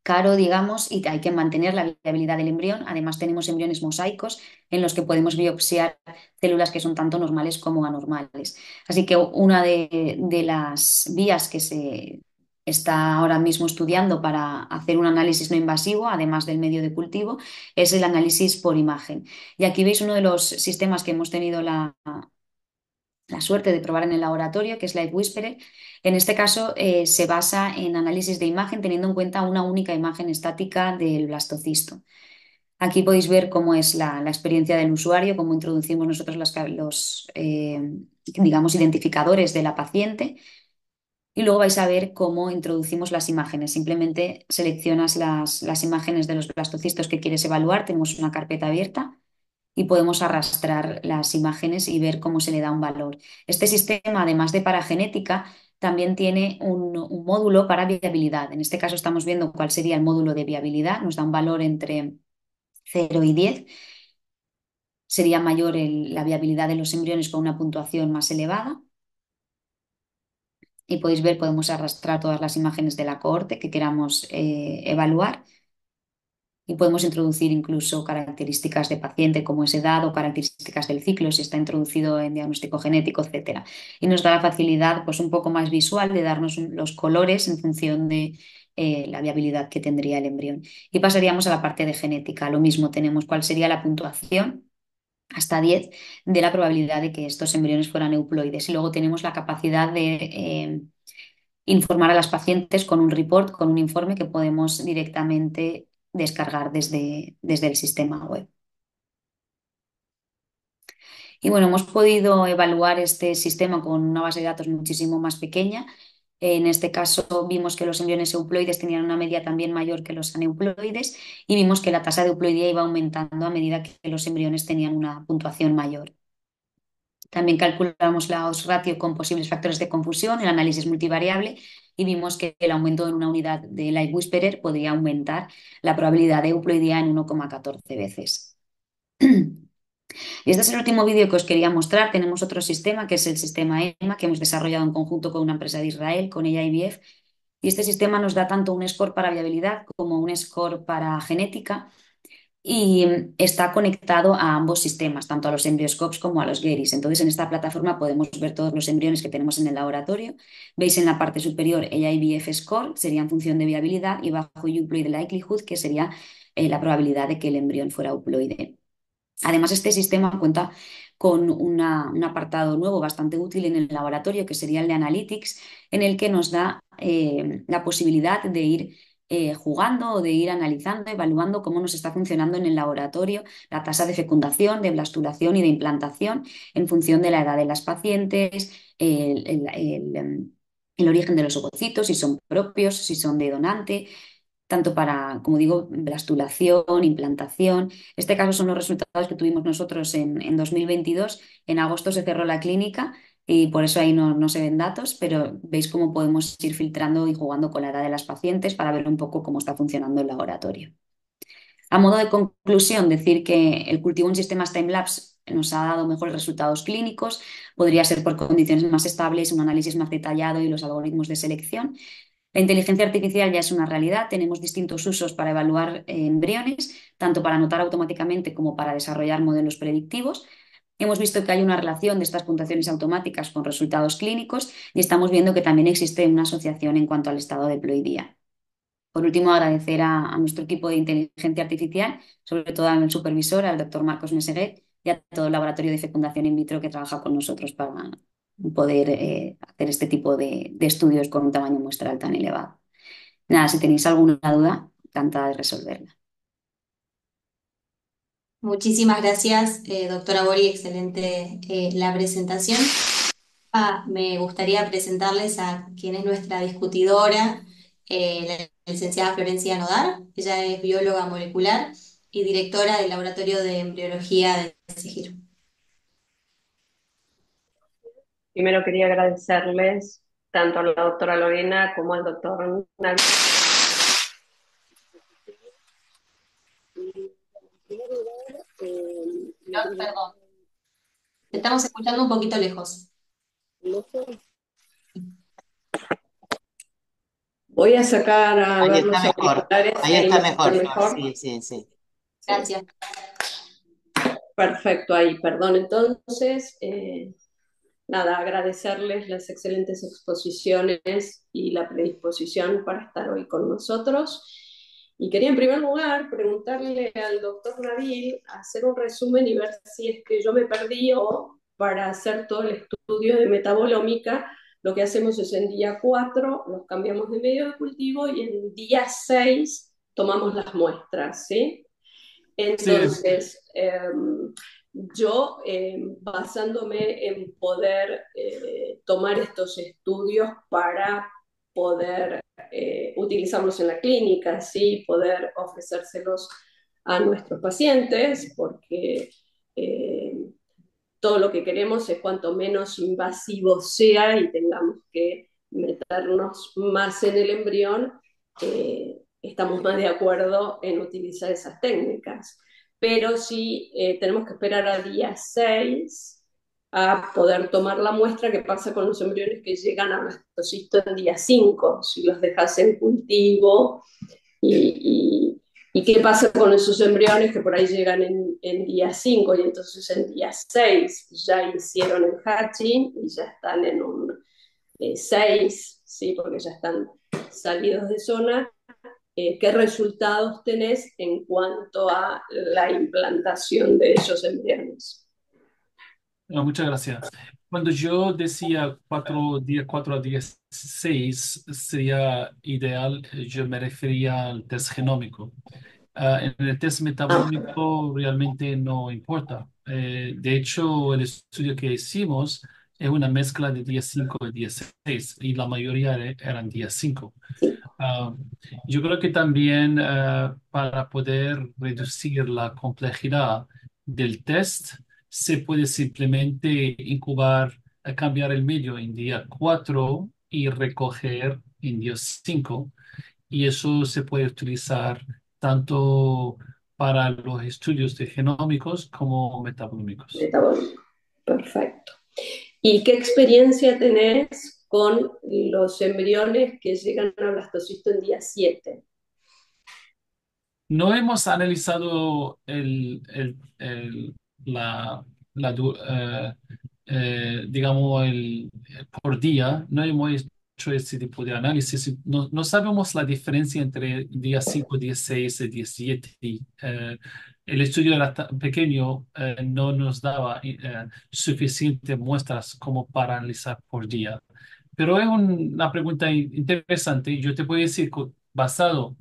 [SPEAKER 4] caro, digamos, y hay que mantener la viabilidad del embrión. Además, tenemos embriones mosaicos en los que podemos biopsiar células que son tanto normales como anormales. Así que una de las vías que se está ahora mismo estudiando para hacer un análisis no invasivo, además del medio de cultivo, es el análisis por imagen. Y aquí veis uno de los sistemas que hemos tenido la suerte de probar en el laboratorio, que es Light Whisperer. En este caso, se basa en análisis de imagen teniendo en cuenta una única imagen estática del blastocisto. Aquí podéis ver cómo es la experiencia del usuario, cómo introducimos nosotros los digamos, identificadores de la paciente. Y luego vais a ver cómo introducimos las imágenes. Simplemente seleccionas las imágenes de los blastocistos que quieres evaluar. Tenemos una carpeta abierta y podemos arrastrar las imágenes y ver cómo se le da un valor. Este sistema, además de para genética, también tiene un módulo para viabilidad. En este caso estamos viendo cuál sería el módulo de viabilidad. Nos da un valor entre 0 y 10. Sería mayor la viabilidad de los embriones con una puntuación más elevada. Y podéis ver, podemos arrastrar todas las imágenes de la cohorte que queramos evaluar. Y podemos introducir incluso características de paciente como es edad o características del ciclo, si está introducido en diagnóstico genético, etcétera. Y nos da la facilidad pues, un poco más visual de darnos los colores en función de la viabilidad que tendría el embrión. Y pasaríamos a la parte de genética. Lo mismo, tenemos cuál sería la puntuación hasta 10 de la probabilidad de que estos embriones fueran euploides. Y luego tenemos la capacidad de informar a las pacientes con un report, con un informe que podemos directamente descargar desde el sistema web. Y bueno, hemos podido evaluar este sistema con una base de datos muchísimo más pequeña. En este caso vimos que los embriones euploides tenían una media también mayor que los aneuploides y vimos que la tasa de euploidía iba aumentando a medida que los embriones tenían una puntuación mayor. También calculamos la odds ratio con posibles factores de confusión, el análisis multivariable, y vimos que el aumento en una unidad de Light Whisperer podría aumentar la probabilidad de euploidía en 1,14 veces. Y este es el último vídeo que os quería mostrar. Tenemos otro sistema que es el sistema EMA que hemos desarrollado en conjunto con una empresa de Israel, con ella IVF. Y este sistema nos da tanto un score para viabilidad como un score para genética y está conectado a ambos sistemas, tanto a los Embryoscopes como a los Geris. Entonces, en esta plataforma podemos ver todos los embriones que tenemos en el laboratorio. Veis en la parte superior el IVF Score, sería en función de viabilidad, y bajo Euploid Likelihood, que sería la probabilidad de que el embrión fuera euploide. Además, este sistema cuenta con un apartado nuevo bastante útil en el laboratorio, que sería el de Analytics, en el que nos da la posibilidad de ir jugando o de ir analizando, evaluando cómo nos está funcionando en el laboratorio la tasa de fecundación, de blastulación y de implantación en función de la edad de las pacientes, el origen de los ovocitos, si son propios, si son de donante, tanto para, como digo, blastulación, implantación. Este caso son los resultados que tuvimos nosotros en 2022. En agosto se cerró la clínica y por eso ahí no se ven datos, pero veis cómo podemos ir filtrando y jugando con la edad de las pacientes para ver un poco cómo está funcionando el laboratorio. A modo de conclusión, decir que el cultivo en sistemas timelapse nos ha dado mejores resultados clínicos, podría ser por condiciones más estables, un análisis más detallado y los algoritmos de selección. La inteligencia artificial ya es una realidad, tenemos distintos usos para evaluar embriones, tanto para anotar automáticamente como para desarrollar modelos predictivos. Hemos visto que hay una relación de estas puntuaciones automáticas con resultados clínicos y estamos viendo que también existe una asociación en cuanto al estado de ploidía. Por último, agradecer a nuestro equipo de inteligencia artificial, sobre todo al supervisor, al doctor Marcos Meseguet, y a todo el laboratorio de fecundación in vitro que trabaja con nosotros para poder hacer este tipo de estudios con un tamaño muestral tan elevado. Nada, si tenéis alguna duda, encantada de resolverla.
[SPEAKER 2] Muchísimas gracias, doctora Bori, excelente la presentación. Me gustaría presentarles a quien es nuestra discutidora, la licenciada Florencia Nodar. Ella es bióloga molecular y directora del Laboratorio de Embriología de SIGIR.
[SPEAKER 5] Primero quería agradecerles tanto a la doctora Lorena como al doctor Navi.
[SPEAKER 2] Perdón, te estamos escuchando un poquito lejos.
[SPEAKER 5] Voy a sacar a
[SPEAKER 1] Ahí
[SPEAKER 5] ver
[SPEAKER 1] está
[SPEAKER 5] los
[SPEAKER 1] mejor.
[SPEAKER 5] auriculares,
[SPEAKER 1] Ahí
[SPEAKER 5] ahí
[SPEAKER 1] está
[SPEAKER 5] me escuchan
[SPEAKER 1] mejor, Flor.
[SPEAKER 5] mejor.
[SPEAKER 1] Sí, sí, sí.
[SPEAKER 2] Gracias.
[SPEAKER 5] Perfecto, ahí, perdón. Entonces, nada, agradecerles las excelentes exposiciones y la predisposición para estar hoy con nosotros. Y quería en primer lugar preguntarle al doctor Nabil, hacer un resumen y ver si es que yo me perdí o para hacer todo el estudio de metabolómica, lo que hacemos es en día 4 nos cambiamos de medio de cultivo y en día 6 tomamos las muestras, ¿sí? Entonces, yo, basándome en poder tomar estos estudios para poder utilizarlos en la clínica, ¿sí? Poder ofrecérselos a nuestros pacientes, porque todo lo que queremos es cuanto menos invasivo sea y tengamos que meternos más en el embrión, estamos más de acuerdo en utilizar esas técnicas. Pero sí tenemos que esperar a día 6 a poder tomar la muestra. Que pasa con los embriones que llegan a blastocisto en día 5 si los dejas en cultivo? ¿Y qué pasa con esos embriones que por ahí llegan en día 5 y entonces en día 6 ya hicieron el hatching y ya están en un 6, ¿sí? Porque ya están salidos de zona? ¿Qué resultados tenés en cuanto a la implantación de esos embriones?
[SPEAKER 3] No, muchas gracias. Cuando yo decía 4 a 16 sería ideal, yo me refería al test genómico. En el test
[SPEAKER 5] Ah,
[SPEAKER 3] metabolómico realmente no importa. De hecho, el estudio que hicimos es una mezcla de día 5 y día 6 y la mayoría eran día 5.
[SPEAKER 5] sí,
[SPEAKER 3] Ah, yo creo que también para poder reducir la complejidad del test, se puede simplemente incubar, cambiar el medio en día 4 y recoger en día 5. Y eso se puede utilizar tanto para los estudios de genómicos como metabolómicos.
[SPEAKER 5] metabólico. Perfecto. ¿Y qué experiencia tenés con los embriones que llegan a blastocisto en día 7?
[SPEAKER 3] No hemos analizado digamos, por día, no hemos hecho ese tipo de análisis. No sabemos la diferencia entre día 5, día 6 y día 7. El estudio era tan pequeño, no nos daba suficientes muestras como para analizar por día. Pero es una pregunta interesante. Yo te puedo decir, basado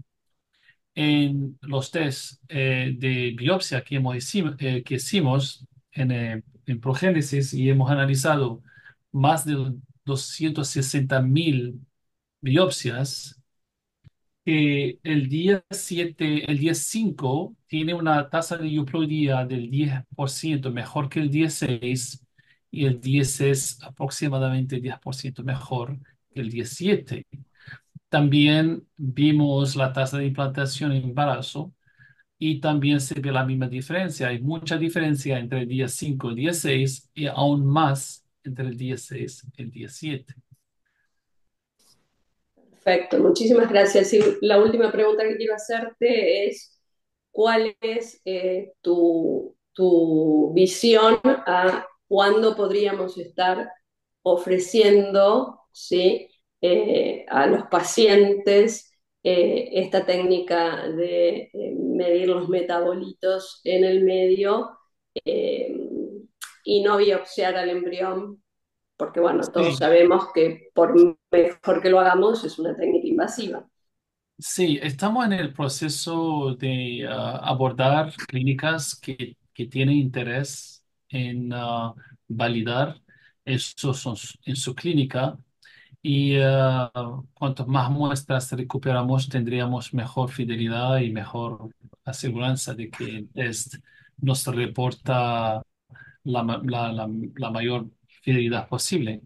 [SPEAKER 3] en los test de biopsia que hicimos en Progénesis y hemos analizado más de 260.000 biopsias, el día 5 tiene una tasa de euploidía del 10% mejor que el día 6 y el 10 es aproximadamente 10% mejor que el día 7. También vimos la tasa de implantación en embarazo y también se ve la misma diferencia. Hay mucha diferencia entre el día 5 y el día 6 y aún más entre el día 6 y el día 7.
[SPEAKER 5] Perfecto, muchísimas gracias. Y la última pregunta que quiero hacerte es, ¿cuál es tu visión a cuándo podríamos estar ofreciendo, ¿sí? A los pacientes esta técnica de medir los metabolitos en el medio eh, y no biopsiar al embrión? Porque bueno, todos
[SPEAKER 3] Sí,
[SPEAKER 5] sabemos que por mejor que lo hagamos es una técnica invasiva.
[SPEAKER 3] sí, estamos en el proceso de abordar clínicas que tienen interés en validar eso en su clínica. Y cuanto más muestras recuperamos, tendríamos mejor fidelidad y mejor aseguranza de que el test nos reporta la mayor fidelidad posible.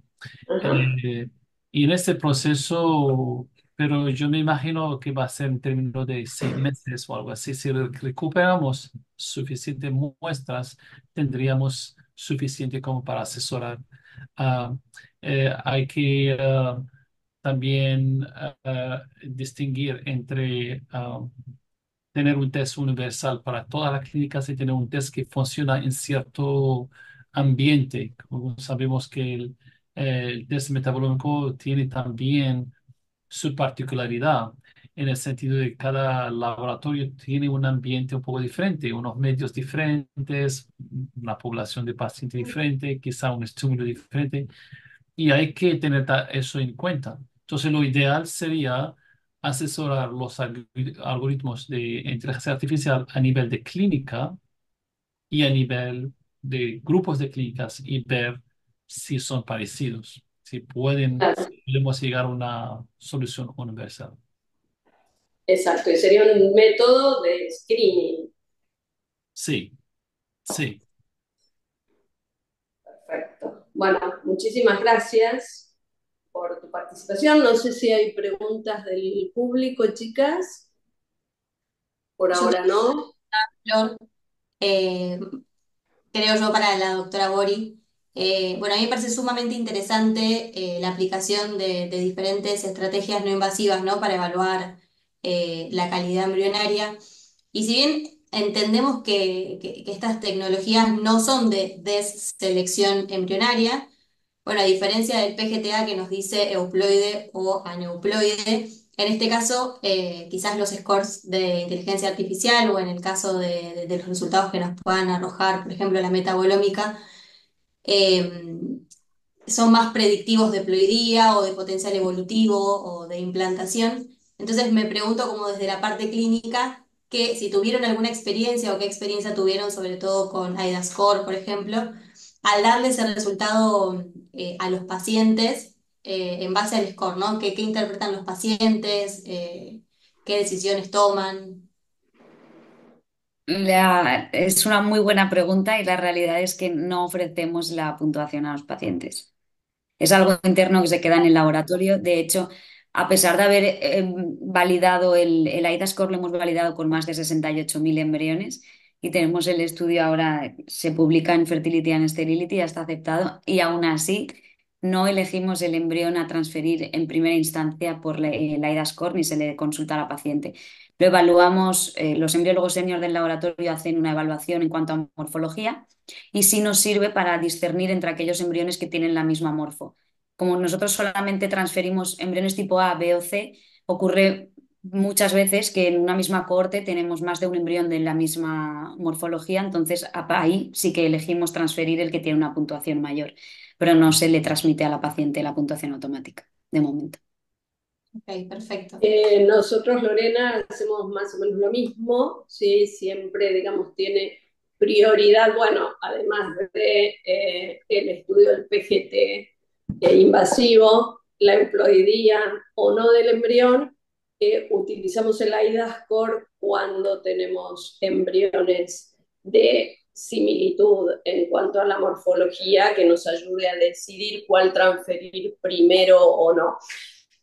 [SPEAKER 5] Ajá.
[SPEAKER 3] Eh, y en este proceso, pero yo me imagino que va a ser en términos de 6 meses o algo así. Si recuperamos suficientes muestras, tendríamos suficiente como para asesorar. Ah, hay que también distinguir entre tener un test universal para todas las clínicas y tener un test que funciona en cierto ambiente. Como sabemos que el test metabolómico tiene también su particularidad en el sentido de que cada laboratorio tiene un ambiente un poco diferente, unos medios diferentes, una población de pacientes diferente, quizá un estímulo diferente. Y hay que tener eso en cuenta. Entonces, lo ideal sería asesorar los algoritmos de inteligencia artificial a nivel de clínica y a nivel de grupos de clínicas y ver si son parecidos, si
[SPEAKER 5] Claro,
[SPEAKER 3] podemos llegar a una solución universal.
[SPEAKER 5] exacto, y sería un método de screening.
[SPEAKER 3] Sí, sí.
[SPEAKER 5] Bueno, muchísimas gracias por tu participación. No sé si hay preguntas del público, chicas. Por
[SPEAKER 2] Yo
[SPEAKER 5] ahora no.
[SPEAKER 2] tengo, Flor, eh, creo yo, para la doctora Bori. Bueno, a mí me parece sumamente interesante la aplicación de diferentes estrategias no invasivas, ¿no? Para evaluar la calidad embrionaria. Y si bien entendemos que estas tecnologías no son de deselección embrionaria, bueno, a diferencia del PGTA que nos dice euploide o aneuploide, en este caso quizás los scores de inteligencia artificial o en el caso de los resultados que nos puedan arrojar, por ejemplo, la metabolómica, eh, son más predictivos de ploidía o de potencial evolutivo o de implantación. Entonces me pregunto como desde la parte clínica, que si tuvieron alguna experiencia o qué experiencia tuvieron, sobre todo con AIDA-Score, por ejemplo, al darles el resultado a los pacientes en base al score, ¿no? ¿Qué interpretan los pacientes? ¿Qué decisiones toman?
[SPEAKER 4] Es una muy buena pregunta y la realidad es que no ofrecemos la puntuación a los pacientes. Es algo interno que se queda en el laboratorio. De hecho, a pesar de haber validado el AIDA-Score, lo hemos validado con más de 68.000 embriones y tenemos el estudio ahora, se publica en Fertility and Sterility, ya está aceptado y aún así no elegimos el embrión a transferir en primera instancia por el AIDA-Score ni se le consulta a la paciente. Lo evaluamos, los embriólogos senior del laboratorio hacen una evaluación en cuanto a morfología y sí nos sirve para discernir entre aquellos embriones que tienen la misma morfo. Como nosotros solamente transferimos embriones tipo A, B o C, ocurre muchas veces que en una misma cohorte tenemos más de un embrión de la misma morfología, entonces ahí sí que elegimos transferir el que tiene una puntuación mayor, pero no se le transmite a la paciente la puntuación automática, de momento.
[SPEAKER 2] Ok, perfecto.
[SPEAKER 5] Nosotros, Lorena, hacemos más o menos lo mismo, ¿sí? Siempre, digamos, tiene prioridad, bueno, además de el estudio del PGT invasivo, la emploidía o no del embrión, utilizamos el AIDA-Score cuando tenemos embriones de similitud en cuanto a la morfología que nos ayude a decidir cuál transferir primero o no.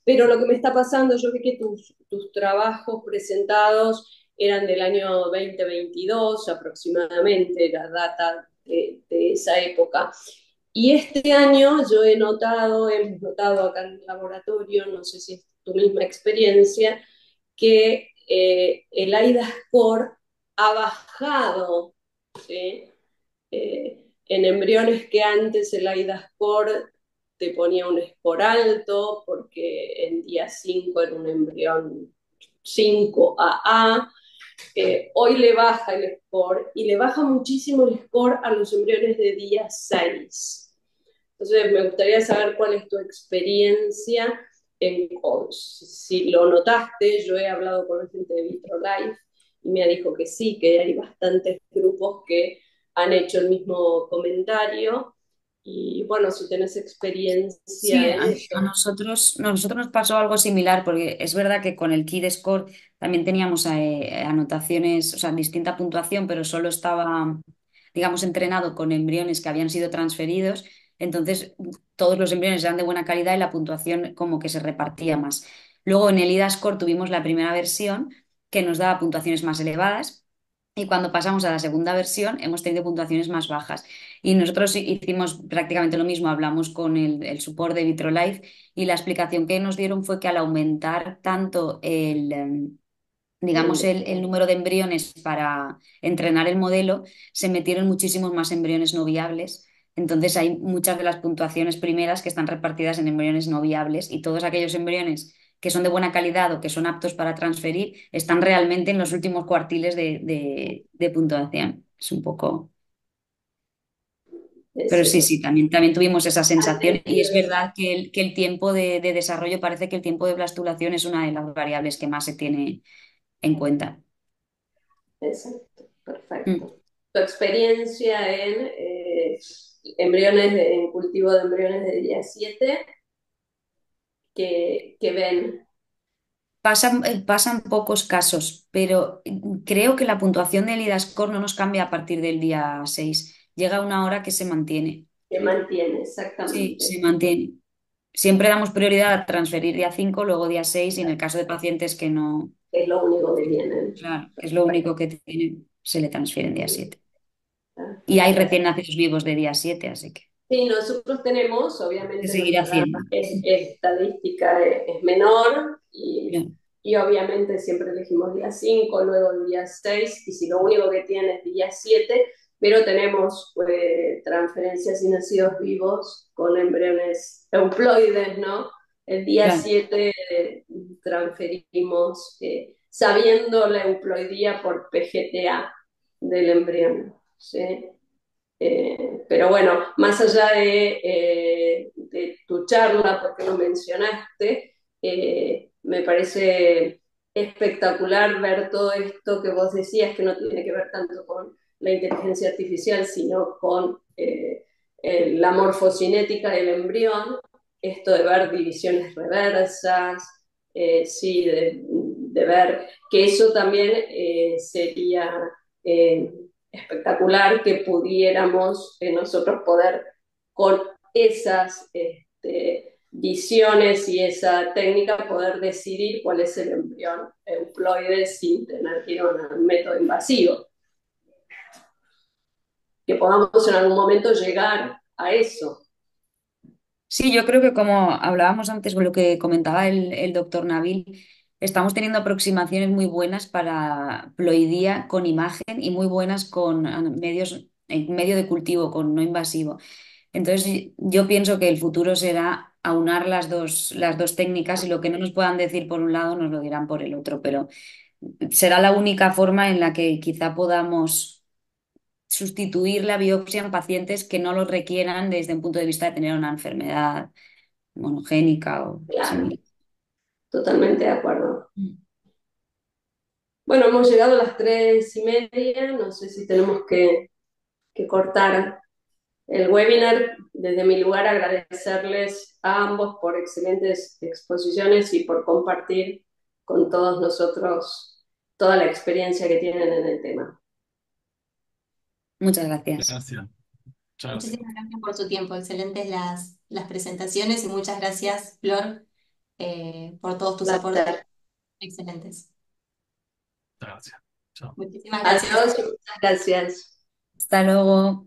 [SPEAKER 5] Pero lo que me está pasando, yo vi que tus trabajos presentados eran del año 2022 aproximadamente, la data de esa época. Y este año yo hemos notado acá en el laboratorio, no sé si es tu misma experiencia, que el AIDA-Score ha bajado, ¿sí? En embriones que antes el AIDA-Score te ponía un score alto, porque en día 5 era un embrión 5AA. Hoy le baja el score y le baja muchísimo el score a los embriones de día 6. Entonces, me gustaría saber cuál es tu experiencia en si lo notaste. Yo he hablado con la gente de VitroLife y me dijo que sí, que hay bastantes grupos que han hecho el mismo comentario. Y bueno, si tenés
[SPEAKER 4] Sí,
[SPEAKER 5] experiencia en
[SPEAKER 4] a
[SPEAKER 5] eso.
[SPEAKER 4] nosotros nos pasó algo similar, porque es verdad que con el Kid Score también teníamos anotaciones, o sea, distinta puntuación, pero solo estaba, digamos, entrenado con embriones que habían sido transferidos. Entonces, todos los embriones eran de buena calidad y la puntuación como que se repartía más. Luego en el IDA-Score tuvimos la primera versión que nos daba puntuaciones más elevadas. Y cuando pasamos a la segunda versión, hemos tenido puntuaciones más bajas. Y nosotros hicimos prácticamente lo mismo, hablamos con el support de VitroLife y la explicación que nos dieron fue que al aumentar tanto digamos, el número de embriones para entrenar el modelo, se metieron muchísimos más embriones no viables. Entonces hay muchas de las puntuaciones primeras que están repartidas en embriones no viables y todos aquellos embriones que son de buena calidad o que son aptos para transferir están realmente en los últimos cuartiles de puntuación. Es un poco... Pero sí,
[SPEAKER 5] Ese,
[SPEAKER 4] sí, también tuvimos esa sensación y es
[SPEAKER 5] antes,
[SPEAKER 4] verdad que el tiempo de desarrollo, parece que el tiempo de blastulación es una de las variables que más se tiene en cuenta.
[SPEAKER 5] exacto,
[SPEAKER 4] Mm.
[SPEAKER 5] perfecto. Tu experiencia en embriones, en cultivo de embriones de día 7, que ven.
[SPEAKER 4] Pasan pocos casos, pero creo que la puntuación del IDASCOR no nos cambia a partir del día 6. Llega una hora que se mantiene.
[SPEAKER 5] se mantiene,
[SPEAKER 4] Sí, se
[SPEAKER 5] exactamente.
[SPEAKER 4] mantiene. Siempre damos prioridad a transferir día 5, luego día 6 y en el caso de pacientes que no,
[SPEAKER 5] Es lo único que tienen.
[SPEAKER 4] claro, que es lo único que tienen, se le transfieren día 7. Y hay
[SPEAKER 5] Perfecto.
[SPEAKER 4] recién nacidos vivos de día 7, así que
[SPEAKER 5] Sí, nosotros tenemos,
[SPEAKER 4] se
[SPEAKER 5] obviamente
[SPEAKER 4] seguirá
[SPEAKER 5] nuestra
[SPEAKER 4] haciendo.
[SPEAKER 5] estadística es menor
[SPEAKER 4] Claro,
[SPEAKER 5] y obviamente siempre elegimos día 5, luego día 6 y si lo único que tiene es día 7, pero tenemos transferencias y nacidos vivos con embriones euploides, ¿no? El día
[SPEAKER 4] claro.
[SPEAKER 5] 7 transferimos sabiendo la euploidía por PGTA del embrión, ¿sí? Pero bueno, más allá de tu charla, porque lo mencionaste, me parece espectacular ver todo esto que vos decías, que no tiene que ver tanto con la inteligencia artificial, sino con la morfocinética del embrión, esto de ver divisiones reversas, sí, de ver que eso también sería eh, espectacular que pudiéramos nosotros poder con esas visiones y esa técnica poder decidir cuál es el embrión euploide sin tener que ir a un método invasivo. Que podamos en algún momento llegar a eso.
[SPEAKER 4] Sí, yo creo que como hablábamos antes con lo que comentaba el doctor Nabil, estamos teniendo aproximaciones muy buenas para ploidía con imagen y muy buenas con medios, en medio de cultivo, con no invasivo. Entonces, yo pienso que el futuro será aunar las dos técnicas y lo que no nos puedan decir por un lado nos lo dirán por el otro, pero será la única forma en la que quizá podamos sustituir la biopsia en pacientes que no lo requieran desde un punto de vista de tener una enfermedad monogénica o
[SPEAKER 5] Claro,
[SPEAKER 4] similar.
[SPEAKER 5] totalmente de acuerdo. Bueno, hemos llegado a las 3:30, no sé si tenemos que cortar el webinar. Desde mi lugar agradecerles a ambos por excelentes exposiciones y por compartir con todos nosotros toda la experiencia que tienen en el tema.
[SPEAKER 4] Muchas gracias.
[SPEAKER 3] Gracias. Muchas gracias.
[SPEAKER 2] Muchísimas gracias por su tiempo, excelentes las presentaciones y muchas gracias, Flor, por todos tus aportes
[SPEAKER 5] Placer.
[SPEAKER 2] excelentes.
[SPEAKER 3] Gracias. Chao.
[SPEAKER 2] Muchísimas gracias.
[SPEAKER 5] Adiós y muchas gracias.
[SPEAKER 4] Hasta luego.